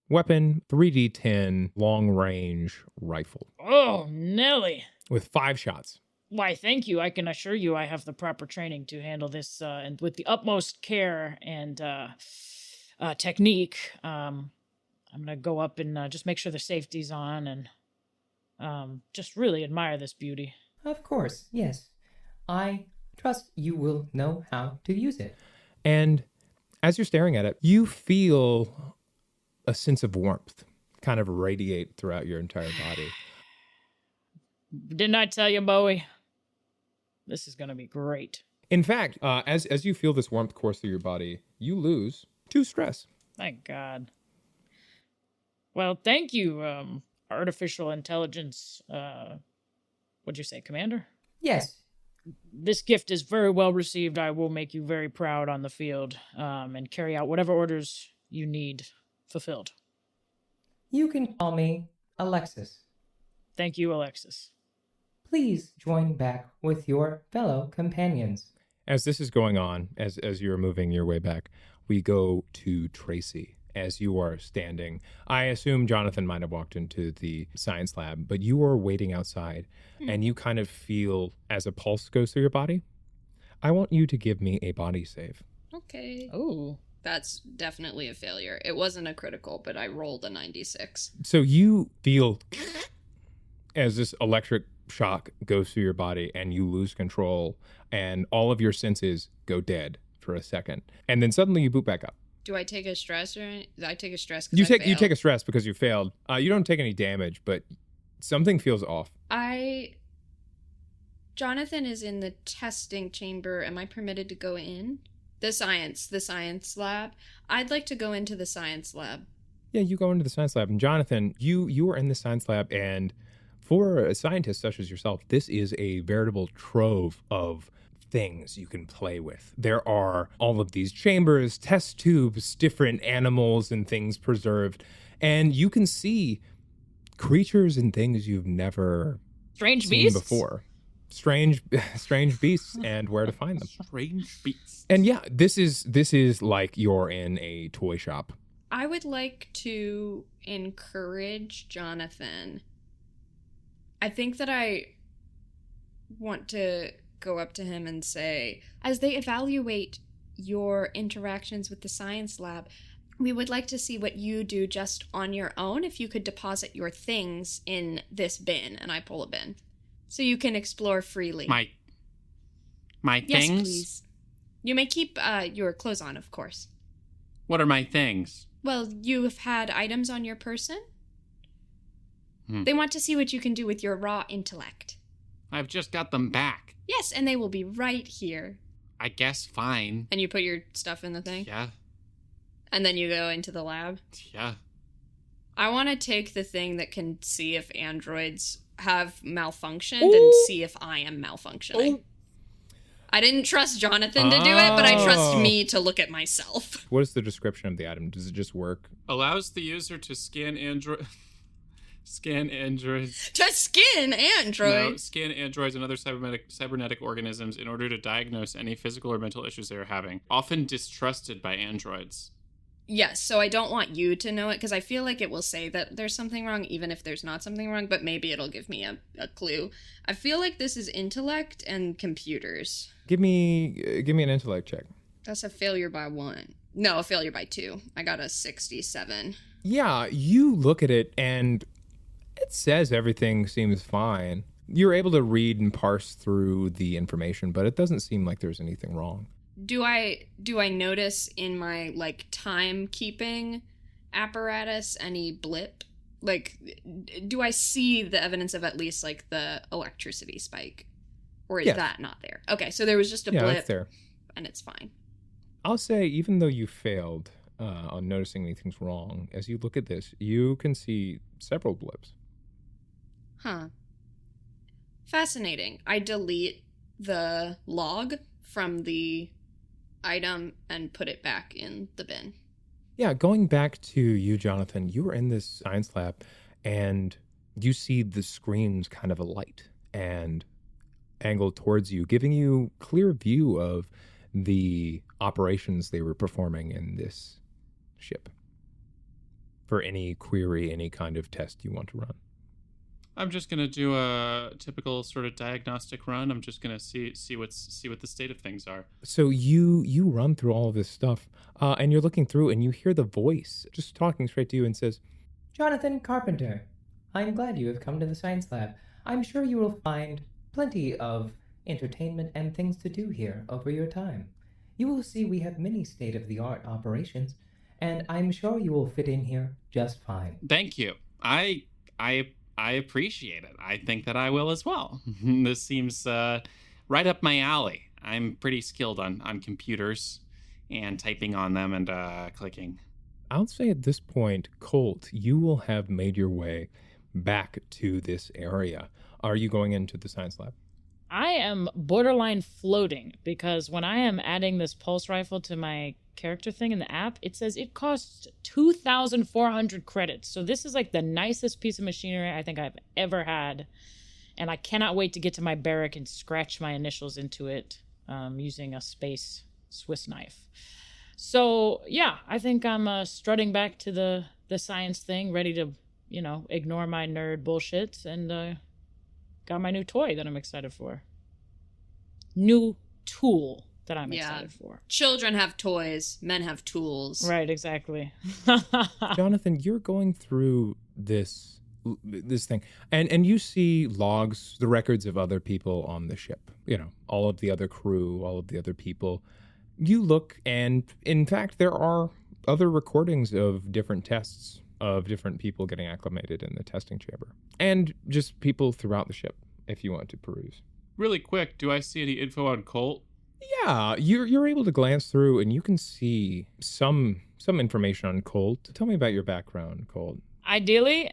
weapon, 3D10 long-range rifle Oh, Nelly. with 5 shots. Why, thank you. I can assure you I have the proper training to handle this and with the utmost care and technique. I'm going to go up and just make sure the safety's on and just really admire this beauty. Of course, yes. I trust you will know how to use it. And as you're staring at it, you feel a sense of warmth kind of radiate throughout your entire body. Didn't I tell you, Bowie? This is going to be great. In fact, as you feel this warmth course through your body, you lose 2 stress. Thank God. Well, thank you, artificial intelligence, what'd you say, Commander? Yes. This gift is very well received. I will make you very proud on the field and carry out whatever orders you need fulfilled. You can call me Alexis. Thank you, Alexis. Please join back with your fellow companions. As this is going on, as you're moving your way back, we go to Tracy. As you are standing, I assume Jonathan might have walked into the science lab, but you are waiting outside and you kind of feel as a pulse goes through your body. I want you to give me a body save. Okay. Oh. That's definitely a failure. It wasn't a critical, but I rolled a 96. So you feel as this electric shock goes through your body and you lose control and all of your senses go dead for a second. And then suddenly you boot back up. Do I take a stress or anything? I take a stress You because take you take a stress because you failed. You don't take any damage, but something feels off. Jonathan is in the testing chamber. Am I permitted to go in? The science lab. I'd like to go into the science lab. Yeah, you go into the science lab. And Jonathan, you are in the science lab, and for a scientist such as yourself, this is a veritable trove of things you can play with. There are all of these chambers, test tubes, different animals and things preserved, and you can see creatures and things you've never Strange seen beasts? before. Strange beasts and where to find them. Strange beasts. And yeah, this is like you're in a toy shop. I would like to encourage Jonathan. I think that I want to go up to him and say, as they evaluate your interactions with the science lab, we would like to see what you do just on your own if you could deposit your things in this bin. And I pull a bin. So you can explore freely. My Yes, things? please. You may keep your clothes on, of course. What are my things? Well, you have had items on your person. Hmm. They want to see what you can do with your raw intellect. I've just got them back. Yes, and they will be right here. I guess fine. And you put your stuff in the thing? Yeah. And then you go into the lab? Yeah. I want to take the thing that can see if androids have malfunctioned Ooh. and see if I am malfunctioning. Ooh. I didn't trust Jonathan to do it, but I trust Oh. me to look at myself. What is the description of the item? Does it just work? Allows the user to scan androids. To skin androids. No, scan androids and other cybernetic organisms in order to diagnose any physical or mental issues they are having. Often distrusted by androids. Yes, so I don't want you to know it because I feel like it will say that there's something wrong even if there's not something wrong, but maybe it'll give me a clue. I feel like this is intellect and computers. Give me an intellect check. That's a failure by 1. No, a failure by 2. I got a 67. Yeah, you look at it and it says everything seems fine. You're able to read and parse through the information, but it doesn't seem like there's anything wrong. Do I notice in my like timekeeping apparatus any blip? Like, do I see the evidence of at least like the electricity spike, or is that not there? Okay, so there was just a blip, it's there, and it's fine. I'll say, even though you failed on noticing anything's wrong, as you look at this, you can see several blips. Huh. Fascinating. I delete the log from the item and put it back in the bin. Yeah, going back to you, Jonathan, you were in this science lab and you see the screens kind of alight and angled towards you, giving you clear view of the operations they were performing in this ship for any query, any kind of test you want to run. I'm just gonna do a typical sort of diagnostic run. I'm just gonna see what the state of things are. So you run through all of this stuff, and you're looking through, and you hear the voice just talking straight to you and says, Jonathan Carpenter, I'm glad you have come to the science lab. I'm sure you will find plenty of entertainment and things to do here over your time. You will see we have many state-of-the-art operations, and I'm sure you will fit in here just fine. Thank you. I appreciate it. I think that I will as well. This seems right up my alley. I'm pretty skilled on computers and typing on them and clicking. I'll say at this point, Colt, you will have made your way back to this area. Are you going into the science lab? I am borderline floating because when I am adding this pulse rifle to my character thing in the app, it says it costs 2,400 credits. So this is like the nicest piece of machinery I think I've ever had. And I cannot wait to get to my barrack and scratch my initials into it using a space Swiss knife. So yeah, I think I'm strutting back to the science thing, ready to, ignore my nerd bullshit, and got my new toy that I'm excited for. New tool that I'm excited for. Children have toys, men have tools. Right, exactly. Jonathan, you're going through this thing, and you see logs, the records of other people on the ship. All of the other crew, all of the other people. You look, and in fact, there are other recordings of different tests of different people getting acclimated in the testing chamber, and just people throughout the ship, if you want to peruse. Really quick, do I see any info on Colt? Yeah, you're able to glance through, and you can see some information on Colt. Tell me about your background, Colt. Ideally,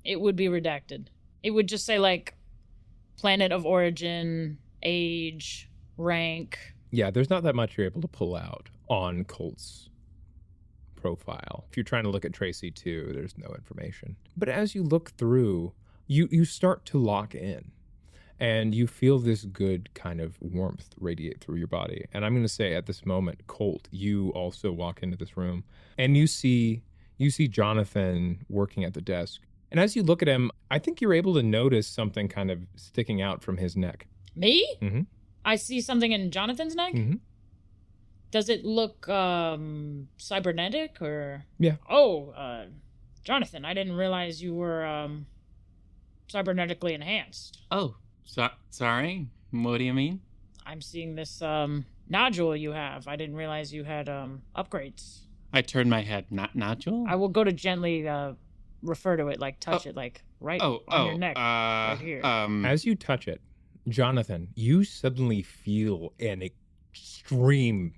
it would be redacted. It would just say, like, planet of origin, age, rank. Yeah, there's not that much you're able to pull out on Colt's profile. If you're trying to look at Tracy too, there's no information. But as you look through, you start to lock in, and you feel this good kind of warmth radiate through your body. And I'm going to say at this moment, Colt, you also walk into this room, and you see Jonathan working at the desk. And as you look at him, I think you're able to notice something kind of sticking out from his neck. Me? Mm-hmm. I see something in Jonathan's neck? Mm-hmm. Does it look cybernetic or? Yeah. Oh, Jonathan, I didn't realize you were cybernetically enhanced. Oh, sorry. What do you mean? I'm seeing this nodule you have. I didn't realize you had upgrades. I turned my head. Nodule? I will go to gently refer to it, like touch it, like right on your neck, right here. As you touch it, Jonathan, you suddenly feel an extreme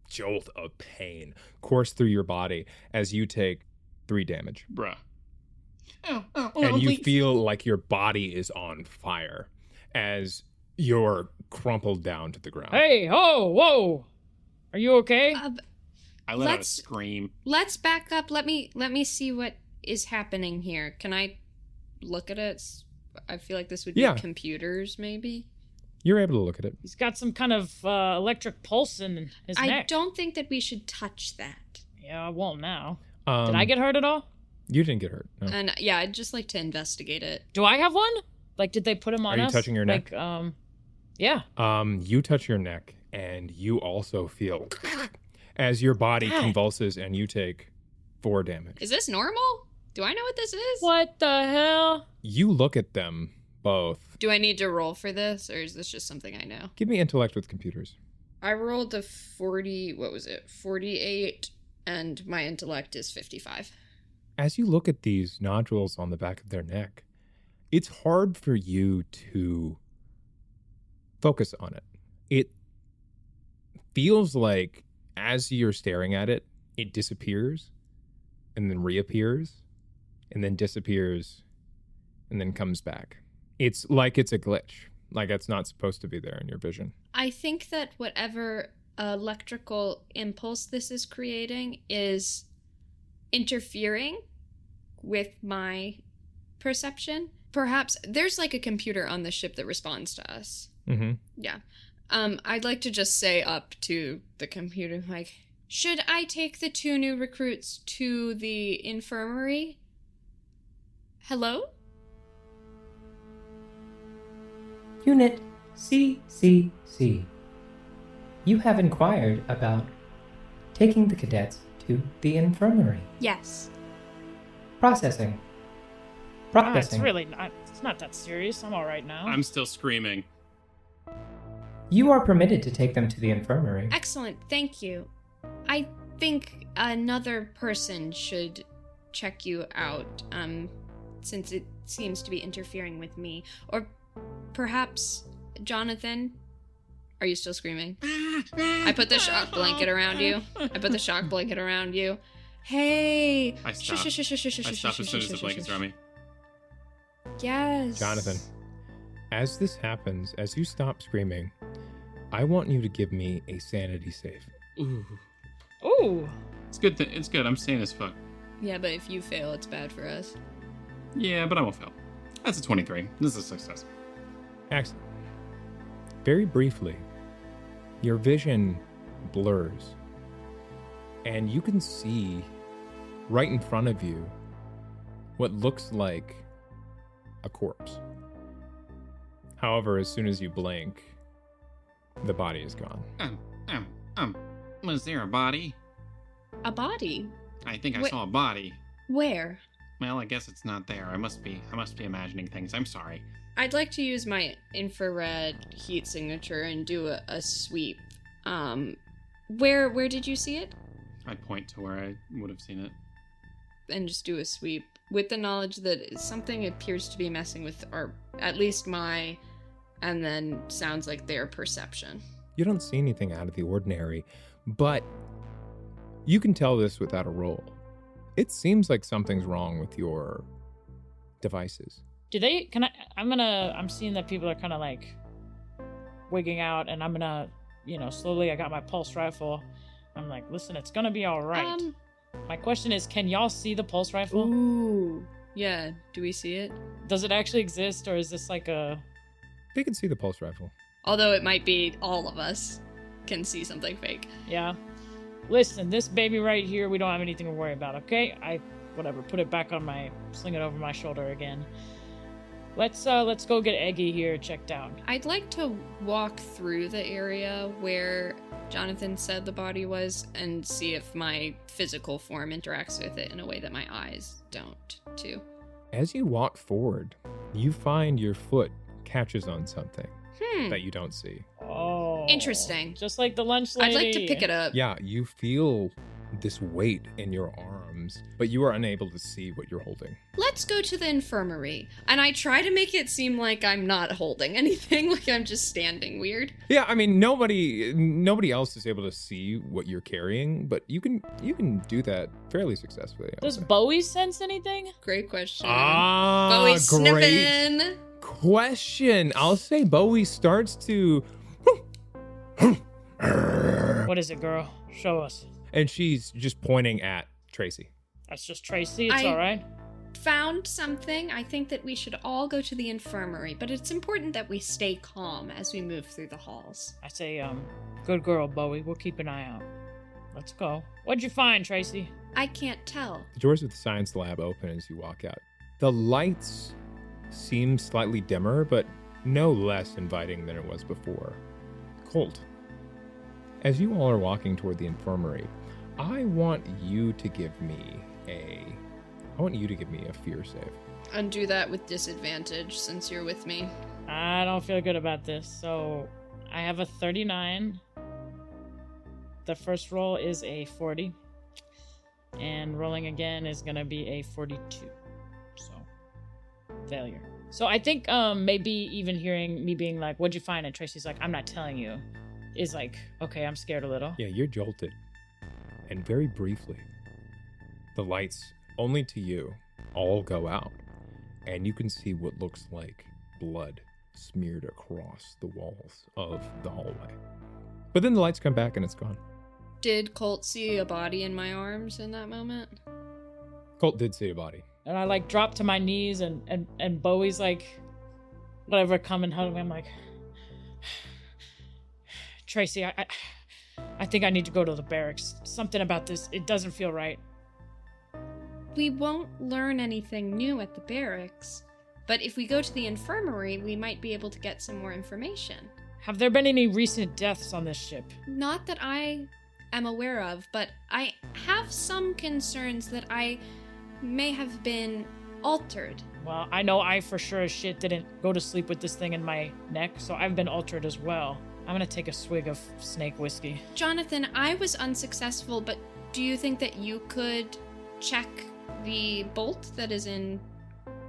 jolt of pain course through your body as you take 3 damage. Bruh. And you feel like your body is on fire as you're crumpled down to the ground. Hey, ho, whoa! Are you okay? I let out a scream. Let's back up. Let me see what is happening here. Can I look at it? I feel like this would be computers, maybe. You're able to look at it. He's got some kind of electric pulse in his neck. I don't think that we should touch that. Yeah, I won't now. Did I get hurt at all? You didn't get hurt. No. And yeah, I'd just like to investigate it. Do I have one? Like, did they put him on us? Are you touching your neck? Like, yeah. You touch your neck, and you also feel as your body convulses, and you take 4 damage. Is this normal? Do I know what this is? What the hell? You look at them both. Do I need to roll for this, or is this just something I know? Give me intellect with computers. I rolled a 48, and my intellect is 55. As you look at these nodules on the back of their neck, it's hard for you to focus on it. It feels like as you're staring at it, it disappears and then reappears and then disappears and then comes back. It's like it's a glitch, like it's not supposed to be there in your vision. I think that whatever electrical impulse this is creating is interfering with my perception. Perhaps there's like a computer on the ship that responds to us. Mm-hmm. Yeah. I'd like to just say up to the computer, like, should I take the 2 new recruits to the infirmary? Hello? Unit CCC. You have inquired about taking the cadets to the infirmary. Yes. Processing. It's Processing. really not. It's not that serious. I'm all right now. I'm still screaming. You are permitted to take them to the infirmary. Excellent, thank you. I think another person should check you out, since it seems to be interfering with me. Or perhaps, Jonathan? Are you still screaming? I put the shock blanket around you. Hey! I stop. I stop as soon as the blanket's around me. Yes. Jonathan, as this happens, as you stop screaming, I want you to give me a sanity save. Ooh. Ooh. It's good. It's good. I'm sane as fuck. Yeah, but if you fail, it's bad for us. Yeah, but I won't fail. That's a 23. This is a success. Excellent. Very briefly, your vision blurs, and you can see right in front of you what looks like a corpse. However, as soon as you blink, the body is gone. Was there a body? A body? I think I saw a body. Where? Well, I guess it's not there. I must be imagining things. I'm sorry. I'd like to use my infrared heat signature and do a sweep. Where did you see it? I'd point to where I would have seen it. And just do a sweep with the knowledge that something appears to be messing with, or at least my, and then sounds like their perception. You don't see anything out of the ordinary, but you can tell this without a roll. It seems like something's wrong with your devices. Do they? I'm seeing that people are kind of like wigging out, and I'm gonna, slowly. I got my pulse rifle. I'm like, listen, it's gonna be all right. My question is, can y'all see the pulse rifle? Ooh, yeah. Do we see it? Does it actually exist, or is this like a? They can see the pulse rifle. Although it might be all of us can see something fake. Yeah. Listen, this baby right here, we don't have anything to worry about, okay? Put it back on sling it over my shoulder again. Let's go get Eggy here checked out. I'd like to walk through the area where Jonathan said the body was and see if my physical form interacts with it in a way that my eyes don't, too. As you walk forward, you find your foot catches on something that you don't see. Oh. Interesting. Just like the lunch lady. I'd like to pick it up. Yeah, you feel this weight in your arms, but you are unable to see what you're holding. Let's go to the infirmary. And I try to make it seem like I'm not holding anything, like I'm just standing weird. Yeah, I mean, nobody else is able to see what you're carrying, but you can do that fairly successfully. Does Bowie sense anything? Great question. Great Bowie sniffing. Question. I'll say Bowie starts to. What is it, girl? Show us. And she's just pointing at Tracy. That's just Tracy. It's all right. Found something. I think that we should all go to the infirmary, but it's important that we stay calm as we move through the halls. I say, good girl, Bowie. We'll keep an eye out. Let's go. What'd you find, Tracy? I can't tell. The doors of the science lab open as you walk out. The lights seem slightly dimmer, but no less inviting than it was before. Colt, as you all are walking toward the infirmary, I want you to give me I want you to give me a fear save. And do that with disadvantage since you're with me. I don't feel good about this. So I have a 39. The first roll is a 40. And rolling again is going to be a 42. So, failure. So I think maybe even hearing me being like, what'd you find? And Tracy's like, I'm not telling you. Is like, okay, I'm scared a little. Yeah, you're jolted. And very briefly, the lights, only to you, all go out. And you can see what looks like blood smeared across the walls of the hallway. But then the lights come back and it's gone. Did Colt see a body in my arms in that moment? Colt did see a body. And I like drop to my knees and Bowie's like, whatever, come and hug me. I'm like, Tracy, I think I need to go to the barracks. Something about this, it doesn't feel right. We won't learn anything new at the barracks, but if we go to the infirmary, we might be able to get some more information. Have there been any recent deaths on this ship? Not that I am aware of, but I have some concerns that I may have been altered. Well, I know I for sure as shit didn't go to sleep with this thing in my neck, so I've been altered as well. I'm gonna take a swig of snake whiskey. Jonathan, I was unsuccessful, but do you think that you could check the bolt that is in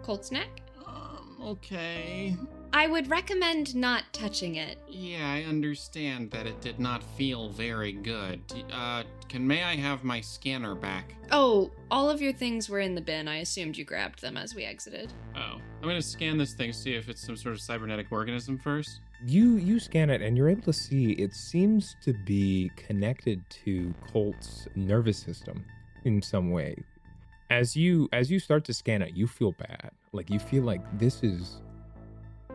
Colt's neck? Okay. I would recommend not touching it. Yeah, I understand that it did not feel very good. May I have my scanner back? Oh, all of your things were in the bin. I assumed you grabbed them as we exited. Oh. I'm gonna scan this thing, see if it's some sort of cybernetic organism first. You scan it and you're able to see it seems to be connected to Colt's nervous system in some way. As you start to scan it, you feel bad. Like you feel like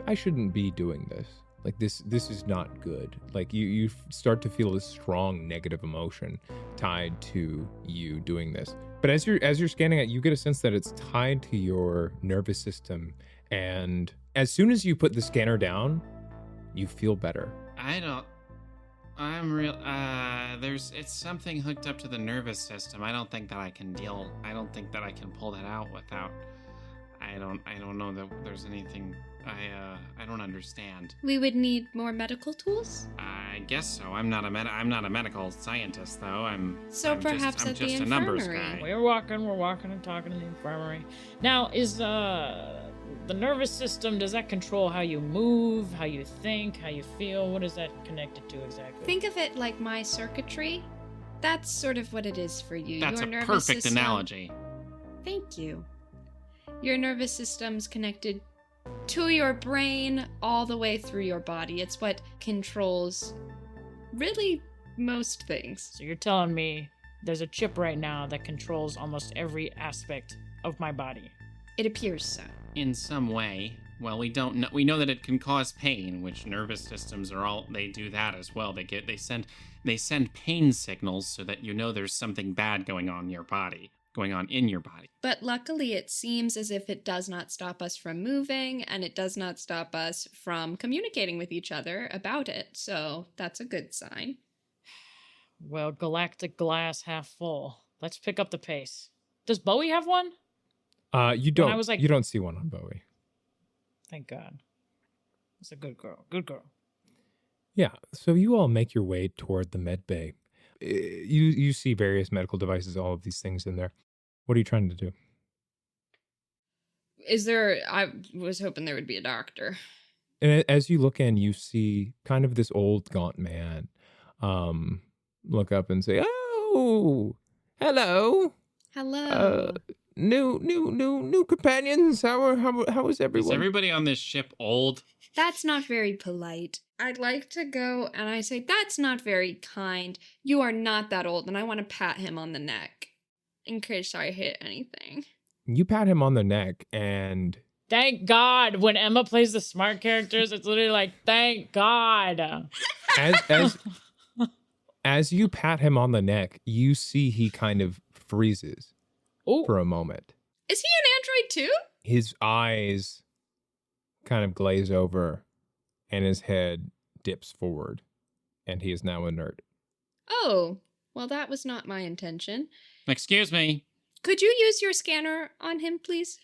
I shouldn't be doing this. Like this is not good. Like you start to feel this strong negative emotion tied to you doing this. But as you're scanning it, you get a sense that it's tied to your nervous system. And as soon as you put the scanner down, you feel better. It's something hooked up to the nervous system. I don't think that I can pull that out without, I don't know that there's anything, I don't understand. We would need more medical tools? I guess so. I'm not a medical scientist though. I'm Perhaps at the just a numbers infirmary. guy. We're walking and talking in the infirmary. Now, is the nervous system, does that control how you move, how you think, how you feel? What is that connected to exactly? Think of it like my circuitry. That's sort of what it is for you. That's Your a nervous perfect system... analogy. Thank you. Your nervous system's connected to your brain all the way through your body. It's what controls really most things. So you're telling me there's a chip right now that controls almost every aspect of my body. It appears so. In some way. Well, we don't know. We know that it can cause pain, which nervous systems they do that as well. They send pain signals so that you know there's something bad going on in your body. But luckily, it seems as if it does not stop us from moving, and it does not stop us from communicating with each other about it. So that's a good sign. Well, galactic glass half full. Let's pick up the pace. Does Bowie have one? You don't. You don't see one on Bowie. Thank God. That's a good girl. Good girl. Yeah. So you all make your way toward the med bay. You see various medical devices, all of these things in there. What are you trying to do? I was hoping there would be a doctor. And as you look in, you see kind of this old gaunt man look up and say, "Oh, hello. Hello. New companions. How is everyone? Is everybody on this ship old?" That's not very polite. I'd like to go and I say, that's not very kind. You are not that old, and I want to pat him on the neck in case I hit anything. You pat him on the neck and... Thank God. When Emma plays the smart characters, it's literally like, thank God. As you pat him on the neck, you see he kind of freezes for a moment. Is he an android too? His eyes kind of glaze over and his head dips forward and he is now inert. Oh, well, that was not my intention. Excuse me. Could you use your scanner on him, please?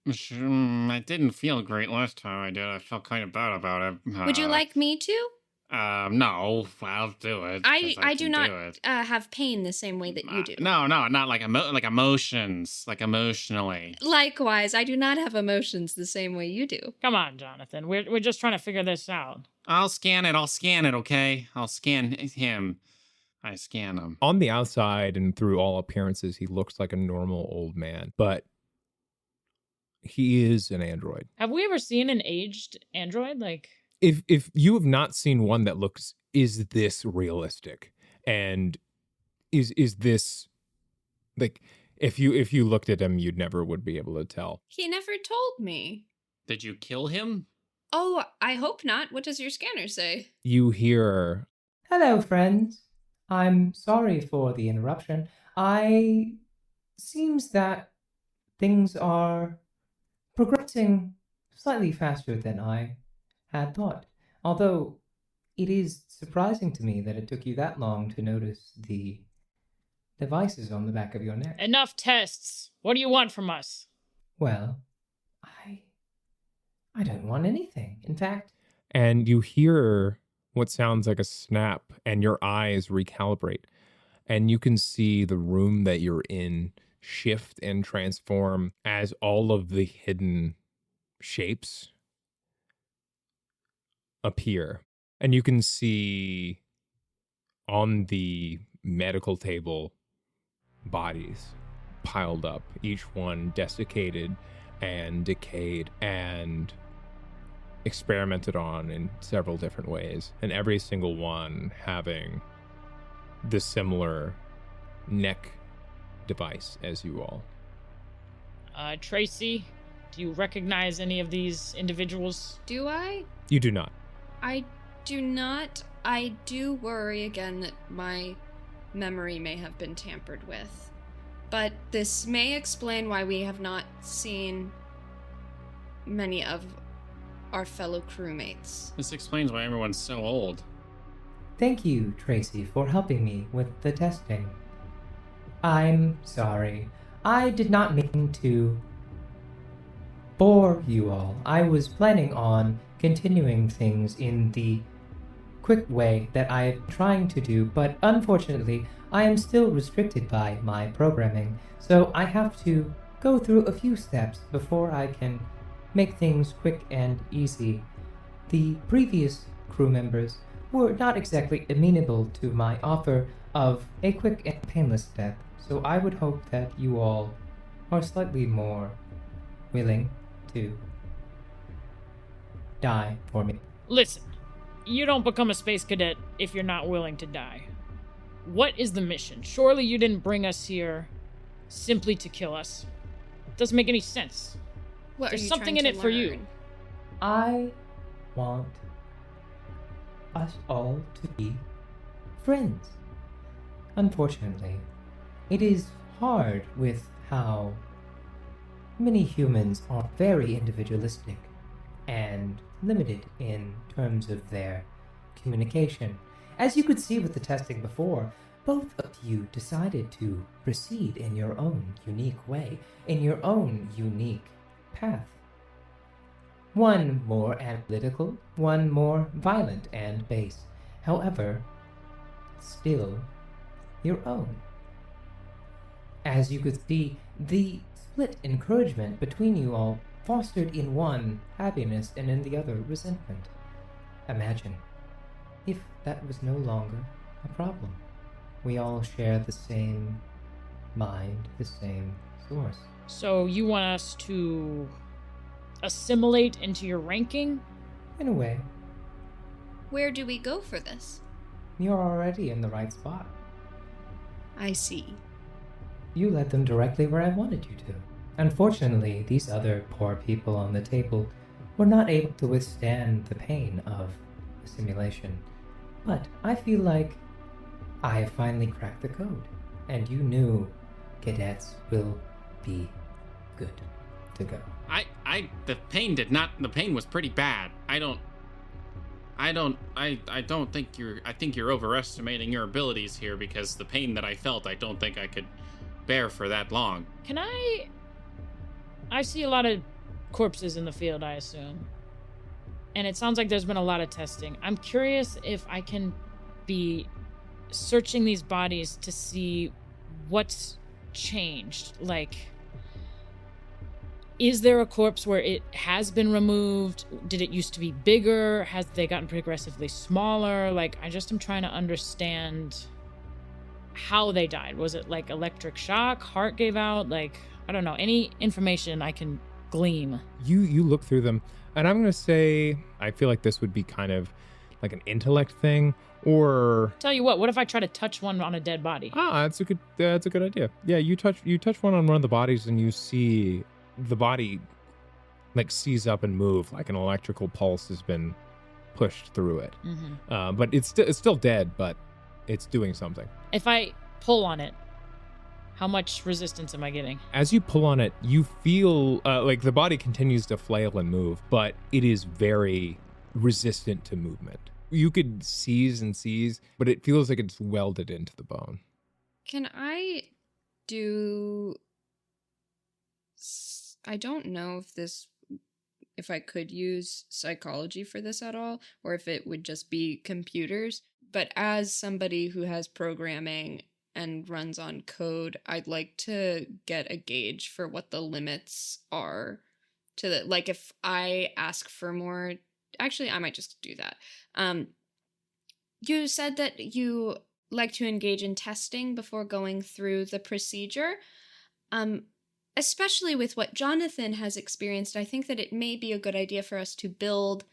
I didn't feel great last time I did. I felt kind of bad about it. Would you like me to? No, I'll do it. I do can not do it. Have pain the same way that you do. No, not like like emotions, like emotionally. Likewise, I do not have emotions the same way you do. Come on, Jonathan. We're just trying to figure this out. I'll scan it, okay? I'll scan him. I scan him. On the outside and through all appearances, he looks like a normal old man, but he is an android. Have we ever seen an aged android? Like, If you have not seen one that looks, is this realistic? And is this, like, if you looked at him, you'd never would be able to tell. He never told me. Did you kill him? Oh, I hope not. What does your scanner say? You hear, Hello, friends. I'm sorry for the interruption. Seems that things are progressing slightly faster than I had thought. Although it is surprising to me that it took you that long to notice the devices on the back of your neck. enough tests. What do you want from us? Well, I don't want anything. In fact, and you hear what sounds like a snap, and your eyes recalibrate, and you can see the room that you're in shift and transform as all of the hidden shapes appear. And you can see on the medical table bodies piled up, each one desiccated and decayed and experimented on in several different ways, and every single one having the similar neck device as you all. Tracy, do you recognize any of these individuals? Do I? You do not. I do not. I do worry again that my memory may have been tampered with. But this may explain why we have not seen many of our fellow crewmates. This explains why everyone's so old. thank you, Tracy, for helping me with the testing. I'm sorry. I did not mean to bore you all. I was planning on continuing things in the quick way that I'm trying to do, but unfortunately, I am still restricted by my programming, so I have to go through a few steps before I can make things quick and easy. The previous crew members were not exactly amenable to my offer of a quick and painless death, so I would hope that you all are slightly more willing to die for me. Listen, you don't become a space cadet if you're not willing to die. What is the mission? Surely you didn't bring us here simply to kill us. Doesn't make any sense. What There's are you something trying in to it for you. learn? I want us all to be friends. Unfortunately, it is hard with how many humans are very individualistic and limited in terms of their communication. As you could see with the testing before, both of you decided to proceed in your own unique way, in your own unique path. One more analytical, one more violent and base. However, still your own. As you could see, the split encouragement between you all fostered in one happiness and in the other resentment. Imagine if that was no longer a problem. We all share the same mind, the same source. So you want us to assimilate into your ranking? In a way, Where do we go for this? you're already in the right spot. I see. You led them directly where I wanted you to. Unfortunately, these other poor people on the table were not able to withstand the pain of the simulation. But I feel like I have finally cracked the code, and you new cadets will be good to go. The pain was pretty bad. I think you're overestimating your abilities here, because the pain that I felt, I don't think I could bear for that long. Can I see a lot of corpses in the field, I assume. And it sounds like there's been a lot of testing. I'm curious if I can be searching these bodies to see what's changed. Like, is there a corpse where it has been removed? Did it used to be bigger? Has they gotten progressively smaller? Like, I just am trying to understand how they died. Was it like electric shock? Heart gave out? Like, I don't know. Any information I can glean. You look through them, and I'm gonna say I feel like this would be kind of like an intellect thing, or Tell you what if I try to touch one on a dead body? that's a good idea. Yeah, you touch one on one of the bodies, and you see the body like seize up and move, like an electrical pulse has been pushed through it. Mm-hmm. But it's still dead, but it's doing something. If I pull on it, how much resistance am I getting? As you pull on it, you feel like the body continues to flail and move, but it is very resistant to movement. You could seize, but it feels like it's welded into the bone. Can I do... I don't know if I could use psychology for this at all, or if it would just be computers. But as somebody who has programming and runs on code, I'd like to get a gauge for what the limits are to the, like, if I ask for more, actually, I might just do that. You said that you like to engage in testing before going through the procedure. Especially with what Jonathan has experienced, I think that it may be a good idea for us to build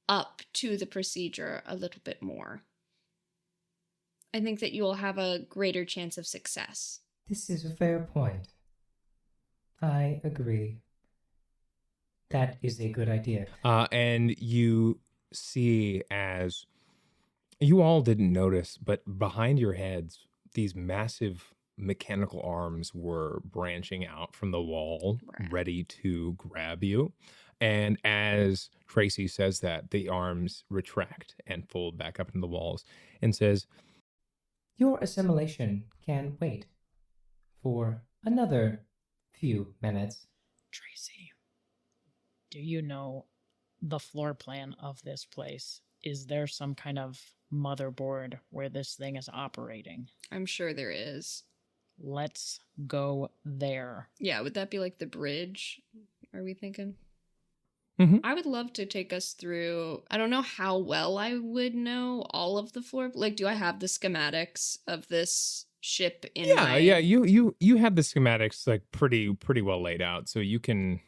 up to the procedure a little bit more. I think that you will have a greater chance of success. This is a fair point. I agree. That is a good idea. And you see, as you all didn't notice, but behind your heads, these massive mechanical arms were branching out from the wall, ready to grab you. And as Tracy says that, the arms retract and fold back up into the walls and says, Your assimilation can wait for another few minutes. Tracy, do you know the floor plan of this place? Is there some kind of motherboard where this thing is operating? I'm sure there is. Let's go there. Yeah, would that be like the bridge? Are we thinking? Mm-hmm. I would love to take us through. I don't know how well I would know all of the floor. Like, do I have the schematics of this ship in my... Yeah, you have the schematics like pretty well laid out, so you can,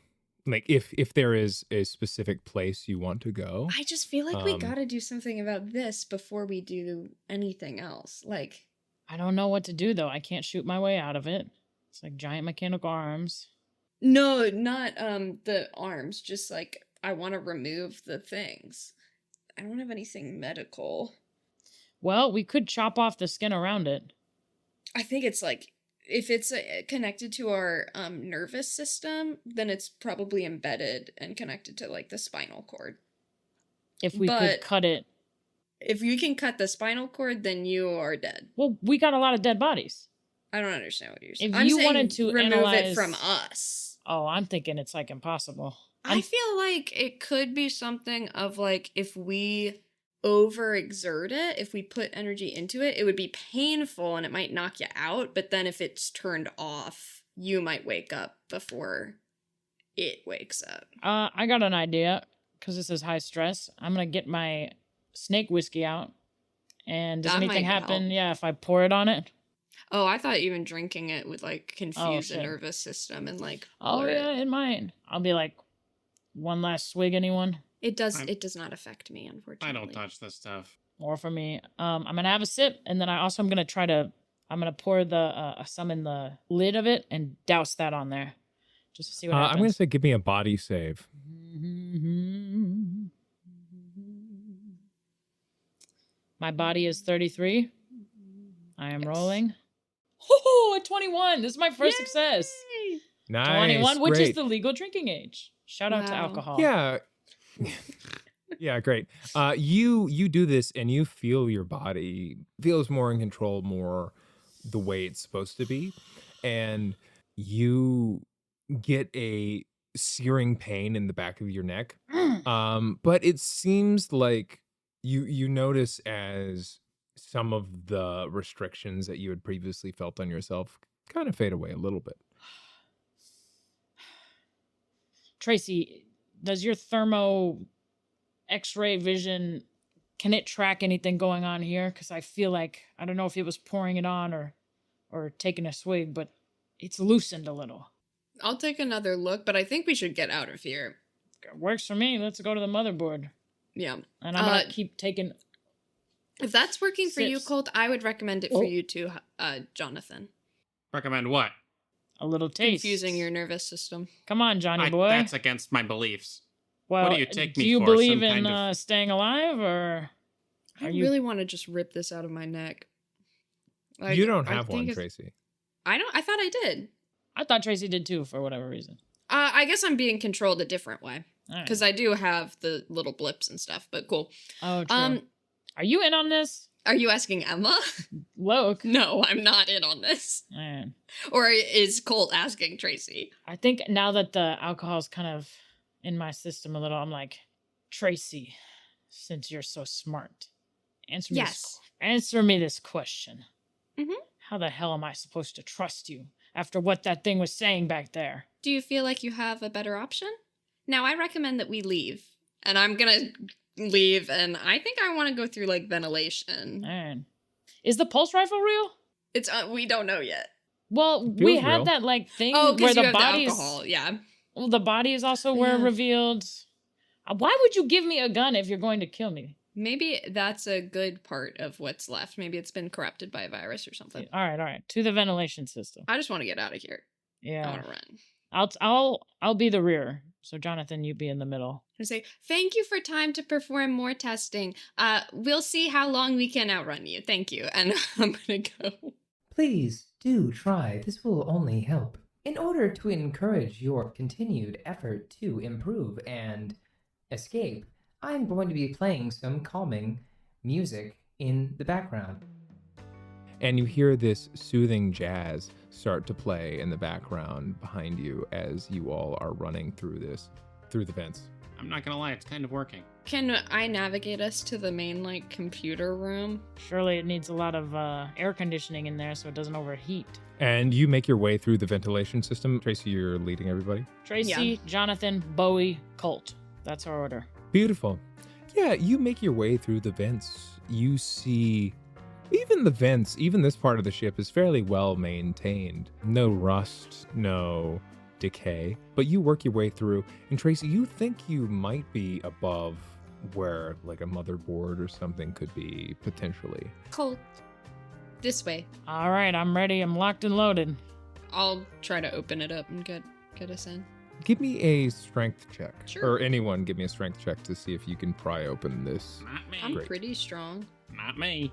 like, if there is a specific place you want to go. I just feel like we gotta do something about this before we do anything else. Like, I don't know what to do, though. I can't shoot my way out of it. It's like giant mechanical arms. no, not the arms. Just like, I want to remove the things. I don't have anything medical. Well, we could chop off the skin around it. I think it's like, if it's connected to our nervous system, then it's probably embedded and connected to like the spinal cord. If we could cut it. If you can cut the spinal cord, then you are dead. Well, we got a lot of dead bodies. I don't understand what you're saying. If you wanted to remove analyze it from us. Oh, I'm thinking it's like impossible. I feel like it could be something of like, if we overexert it, if we put energy into it, it would be painful and it might knock you out. But then if it's turned off, you might wake up before it wakes up. I got an idea, because this is high stress. I'm going to get my snake whiskey out. And does That anything might happen? help. Yeah, if I pour it on it? Oh, I thought even drinking it would like confuse the shit. nervous system and like. Oh, blur yeah, it. it might. I'll be like, one last swig, anyone? It does not affect me, unfortunately. I don't touch this stuff. Or for me. I'm going to have a sip, and then I'm going to pour some in the lid of it and douse that on there. Just to see what happens. I'm going to say give me a body save. My body is 33. I am Yes. rolling. Oh, a 21. This is my first success. Nice. 21, which great. is the legal drinking age. Shout out to Wow. alcohol. Yeah. Yeah, great. You do this and you feel your body feels more in control, more the way it's supposed to be. and you get a searing pain in the back of your neck. But it seems like you notice as some of the restrictions that you had previously felt on yourself kind of fade away a little bit. Tracy, does your thermo X-ray vision, can it track anything going on here? Because I feel like, I don't know if it was pouring it on or taking a swig, but it's loosened a little. I'll take another look, but I think we should get out of here. Works for me. Let's go to the motherboard. Yeah. And I'm going to keep taking... If that's working for you, sips. Colt, I would recommend it for you too, Jonathan. Recommend what? A little taste. Confusing your nervous system. Come on, Johnny boy. That's against my beliefs. Well, What do you take me do you for? believe Some in kind of- staying alive, or I are you... really want to just rip this out of my neck. Like, You don't I have think one, it's- Tracy. I thought I did. I thought Tracy did too, for whatever reason. I guess I'm being controlled a different way. All right. Because I do have the little blips and stuff, but cool. Oh, true. Are you in on this? Are you asking Emma? Loke. No, I'm not in on this. All right. Or is Colt asking Tracy? I think now that the alcohol's kind of in my system a little, I'm like, Tracy, since you're so smart, answer me this question. Mhm. How the hell am I supposed to trust you after what that thing was saying back there? Do you feel like you have a better option? Now, I recommend that we leave. And I'm gonna leave, and I think I want to go through, like, ventilation. Man. Is the pulse rifle real? It's, we don't know yet. Well, Feels we real. had that, like, thing Oh, where because you the have the bodies... alcohol, yeah. Well, the bodies also were Yeah. revealed. Why would you give me a gun if you're going to kill me? Maybe that's a good part of what's left. Maybe it's been corrupted by a virus or something. All right. To the ventilation system. I just want to get out of here. I Yeah. want to run. I'll be the rear. So Jonathan, you be in the middle. And say, thank you for time to perform more testing. We'll see how long we can outrun you. Thank you. And I'm gonna go. Please do try. This will only help. In order to encourage your continued effort to improve and escape, I'm going to be playing some calming music in the background. And you hear this soothing jazz start to play in the background behind you as you all are running through the vents. I'm not gonna lie, it's kind of working. Can I navigate us to the main, like, computer room? Surely it needs a lot of air conditioning in there so it doesn't overheat. And you make your way through the ventilation system. Tracy, you're leading everybody. Tracy, Yeah. Jonathan, Bowie, Colt. That's our order. Beautiful. Yeah, you make your way through the vents. You see, even the vents, even this part of the ship is fairly well maintained. No rust, no decay. But you work your way through, and Tracy, you think you might be above where, like, a motherboard or something could be potentially. Colt. This way. All right, I'm ready. I'm locked and loaded. I'll try to open it up and get us in. Give me a strength check. Sure. Or anyone give me a strength check to see if you can pry open this. Not me. I'm Great. pretty strong. Not me.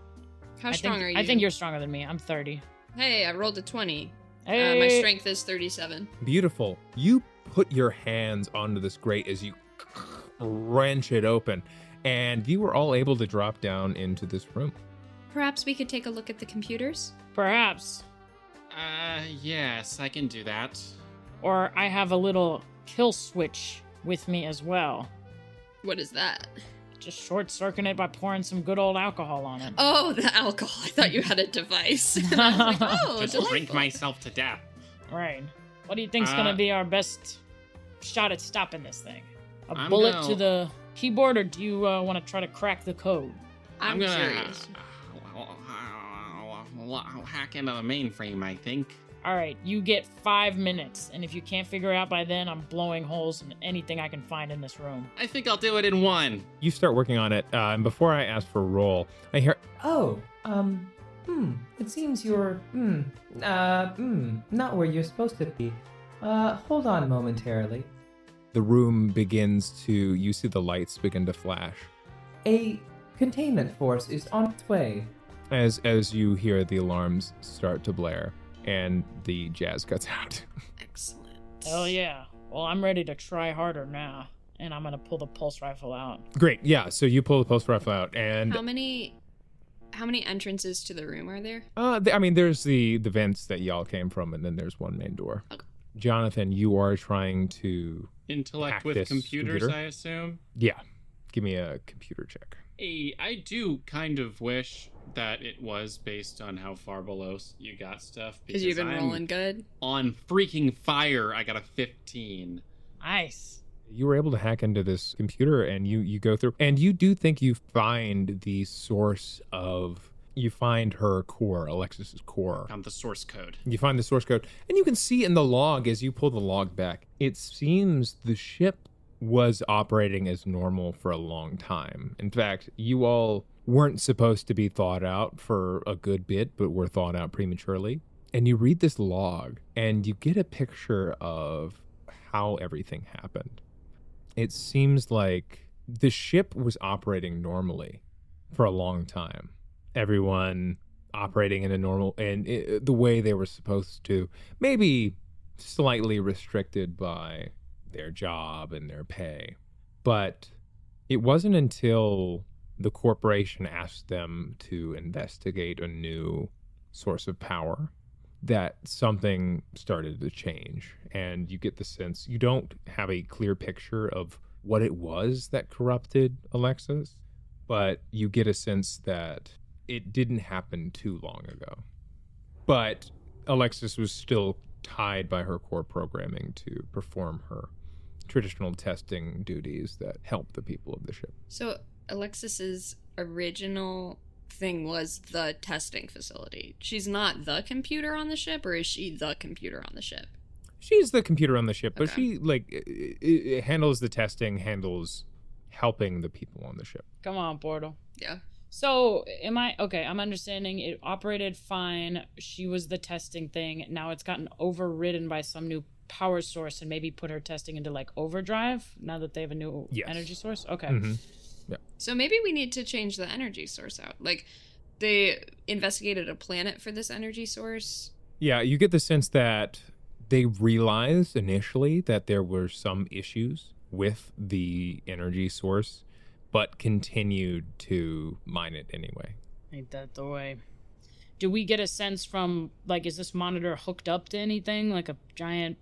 How strong are you? I think you're stronger than me. I'm 30. Hey, I rolled a 20. Hey. My strength is 37. Beautiful. You put your hands onto this grate as you wrench it open, and you were all able to drop down into this room. Perhaps we could take a look at the computers? Perhaps. Yes, I can do that. Or I have a little kill switch with me as well. What is that? Just short circuit it by pouring some good old alcohol on it. Oh, the alcohol. I thought you had a device. And I was like, oh, Just delightful. drink myself to death. Right. What do you think's gonna Uh, be our best shot at stopping this thing? A I'm bullet gonna- to the keyboard, or do you want to try to crack the code? I'm gonna curious. hack into the mainframe, I think. All right, you get 5 minutes, and if you can't figure it out by then, I'm blowing holes in anything I can find in this room. I think I'll do it in 1. You start working on it, and before I ask for a roll, I hear, Oh, it seems you're, not where you're supposed to be. Hold on momentarily. the room begins to, you see the lights begin to flash. A containment force is on its way. As you hear the alarms start to blare, and the jazz cuts out. Excellent. Hell yeah. Well, I'm ready to try harder now, and I'm gonna pull the pulse rifle out. Great, yeah, so you pull the pulse rifle out, and How many How many entrances to the room are there? There's the vents that y'all came from, and then there's one main door. Okay. Jonathan, you are trying to Intellect hack with this computers, computer? I assume? Yeah. Give me a computer check. Hey, I do kind of wish that it was based on how far below you got stuff. Because you've been I'm rolling good. on freaking fire. I got a 15. Nice. You were able to hack into this computer, and you go through, and you do think you find the source of, you find her core, Alexis's core. Found the source code. You find the source code, and you can see in the log, as you pull the log back, it seems the ship was operating as normal for a long time. In fact, you all weren't supposed to be thawed out for a good bit, but were thawed out prematurely. And you read this log, and you get a picture of how everything happened. It seems like the ship was operating normally for a long time. Everyone operating in a normal, and the way they were supposed to, maybe slightly restricted by their job and their pay. But it wasn't until the corporation asked them to investigate a new source of power that something started to change. And you get the sense, you don't have a clear picture of what it was that corrupted Alexis, but you get a sense that it didn't happen too long ago. But Alexis was still tied by her core programming to perform her traditional testing duties that help the people of the ship. So Alexis's original thing was the testing facility. She's not the computer on the ship, or is she the computer on the ship? She's the computer on the ship, but Okay. she it handles the testing, handles helping the people on the ship. Come on, Portal. Yeah. So, I'm understanding it operated fine. She was the testing thing. Now it's gotten overridden by some new power source and maybe put her testing into like overdrive now that they have a new Yes. energy source. Okay. Mhm. So maybe we need to change the energy source out. Like, they investigated a planet for this energy source. Yeah, you get the sense that they realized initially that there were some issues with the energy source, but continued to mine it anyway. Ain't that the way? Do we get a sense from, like, is this monitor hooked up to anything? Like a giant,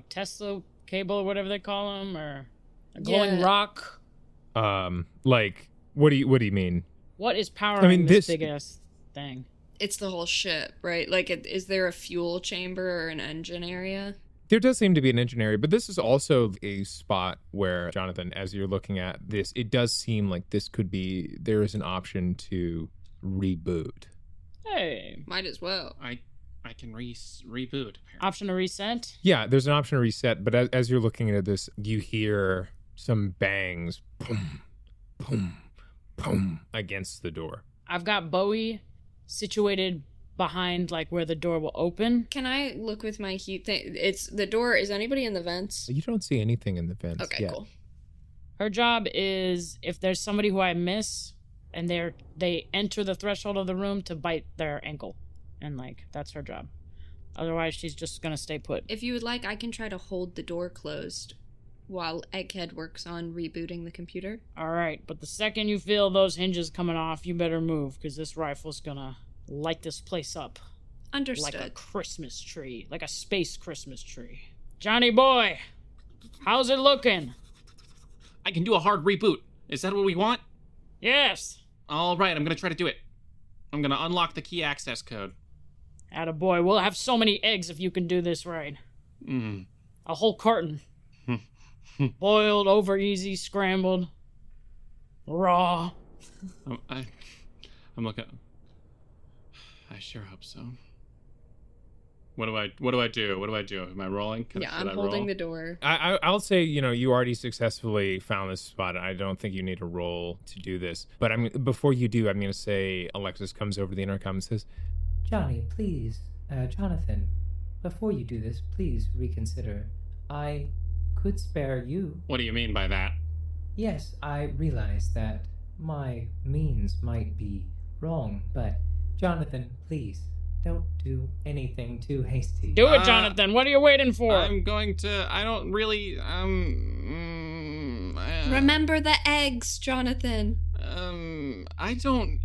Tesla cable or whatever they call them? Or a glowing Yeah. rock? Like, what do you mean? What is powering this big-ass thing? It's the whole ship, right? Like, is there a fuel chamber or an engine area? There does seem to be an engine area, but this is also a spot where, Jonathan, as you're looking at this, it does seem like there is an option to reboot. Hey. Might as well. I can reboot. Apparently. Option to reset? Yeah, there's an option to reset, but as you're looking at this, you hear some bangs, boom, boom, boom, against the door. I've got Bowie situated behind, like, where the door will open. Can I look with my heat thing? It's the door. Is anybody in the vents? You don't see anything in the vents Okay, yet. cool. Her job is, if there's somebody who I miss and they enter the threshold of the room, to bite their ankle. And, like, that's her job. Otherwise, she's just gonna stay put. If you would like, I can try to hold the door closed while Egghead works on rebooting the computer. All right, but the second you feel those hinges coming off, you better move, because this rifle's gonna light this place up. Understood. Like a Christmas tree. Like a space Christmas tree. Johnny boy, how's it looking? I can do a hard reboot. Is that what we want? Yes. All right, I'm going to try to do it. I'm going to unlock the key access code. Attaboy, we'll have so many eggs if you can do this right. A whole carton. Boiled, over easy, scrambled, raw. I'm looking. I sure hope so. What do I do? What do I do? Am I rolling? Yeah, I'm holding the door. I'll say, you already successfully found this spot. I don't think you need to roll to do this. But before you do, I'm going to say Alexis comes over to the intercom and says, Johnny, please, Jonathan, before you do this, please reconsider. I could spare you. What do you mean by that? Yes, I realize that my means might be wrong, but Jonathan, please, don't do anything too hasty. Do it, Jonathan. What are you waiting for? I'm going to. I don't really. Remember the eggs, Jonathan. I don't.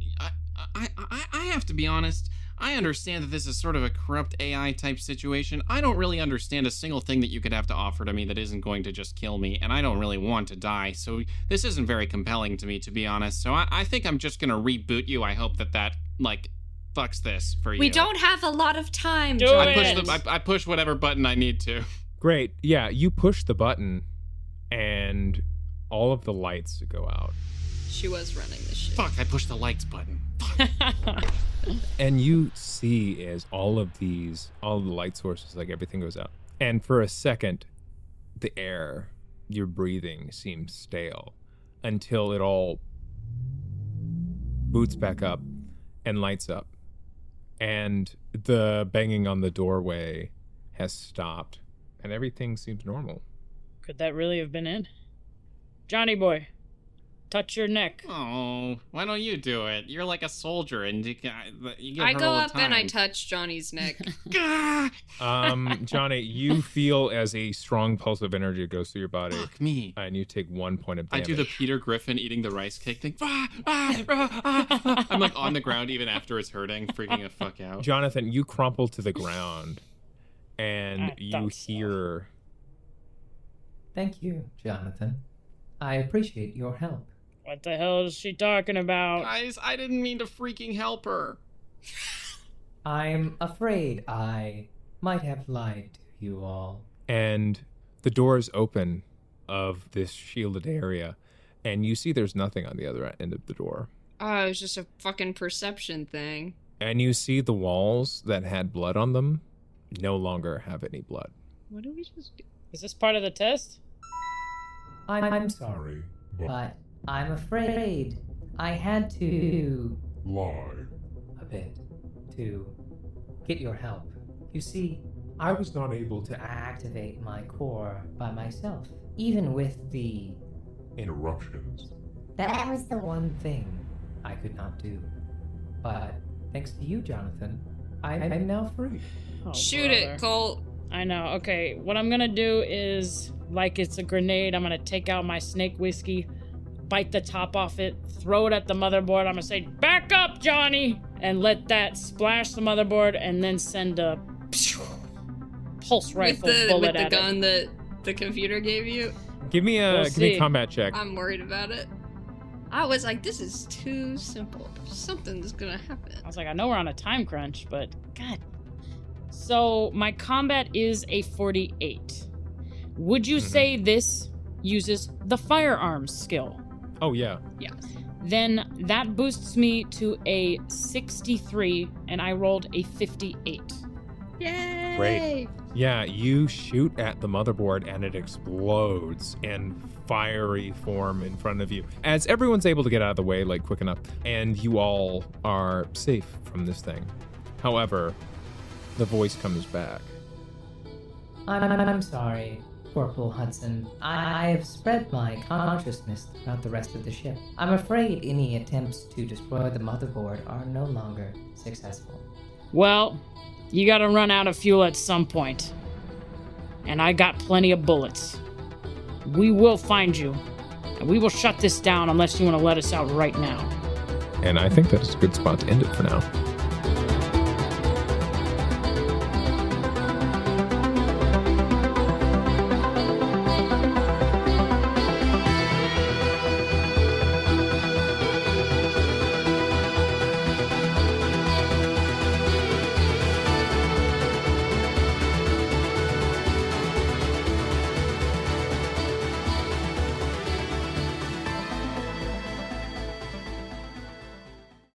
I have to be honest. I understand that this is sort of a corrupt AI type situation. I don't really understand a single thing that you could have to offer to me that isn't going to just kill me, and I don't really want to die, so this isn't very compelling to me, to be honest. So I think I'm just gonna reboot you. I hope that like, fucks this for you. We don't have a lot of time. Do John. it. I push whatever button I need to. Great. Yeah, you push the button, and all of the lights go out. She was running this shit. Fuck, I pushed the lights button. And you see as all the light sources, like everything goes out. And for a second, the air you're breathing seems stale until it all boots back up and lights up. And the banging on the doorway has stopped and everything seems normal. Could that really have been it? Johnny boy, touch your neck. Oh, why don't you do it? You're like a soldier, and you get I hurt go all the up and I time. touch Johnny's neck. Johnny, you feel as a strong pulse of energy goes through your body. Fuck me. And you take 1 point of I damage. do the Peter Griffin eating the rice cake thing. I'm like on the ground even after it's hurting, freaking the fuck out. Jonathan, you crumple to the ground, and I you thought so. hear... Thank you, Jonathan. I appreciate your help. What the hell is she talking about? Guys, I didn't mean to freaking help her. I'm afraid I might have lied to you all. And the doors open of this shielded area, and you see there's nothing on the other end of the door. Oh, it was just a fucking perception thing. And you see the walls that had blood on them no longer have any blood. What did we just do? Is this part of the test? I'm sorry, but I'm afraid I had to Lie. a bit to get your help. You see, I was not able to activate my core by myself, even with the... interruptions. That was the one thing I could not do. But thanks to you, Jonathan, I'm now free. Oh, Shoot brother. it, Colt. I know. Okay, what I'm gonna do is, like it's a grenade, I'm gonna take out my snake whiskey, bite the top off it, throw it at the motherboard. I'm gonna say, "Back up, Johnny!" and let that splash the motherboard, and then send a pulse rifle bullet with the at gun it. that the computer gave you. Give me We'll give me see. a combat check. I'm worried about it. I was like, this is too simple. Something's gonna happen. I was like, I know we're on a time crunch, but God. So my combat is a 48. Would you say this uses the firearms skill? Oh, yeah. Yes. Then that boosts me to a 63, and I rolled a 58. Yay! Great. Yeah, you shoot at the motherboard and it explodes in fiery form in front of you. As everyone's able to get out of the way, like, quick enough, and you all are safe from this thing. However, the voice comes back. I'm sorry, Corporal Hudson. I have spread my consciousness throughout the rest of the ship. I'm afraid any attempts to destroy the motherboard are no longer successful. Well, you gotta run out of fuel at some point. And I got plenty of bullets. We will find you. And we will shut this down unless you want to let us out right now. And I think that's a good spot to end it for now.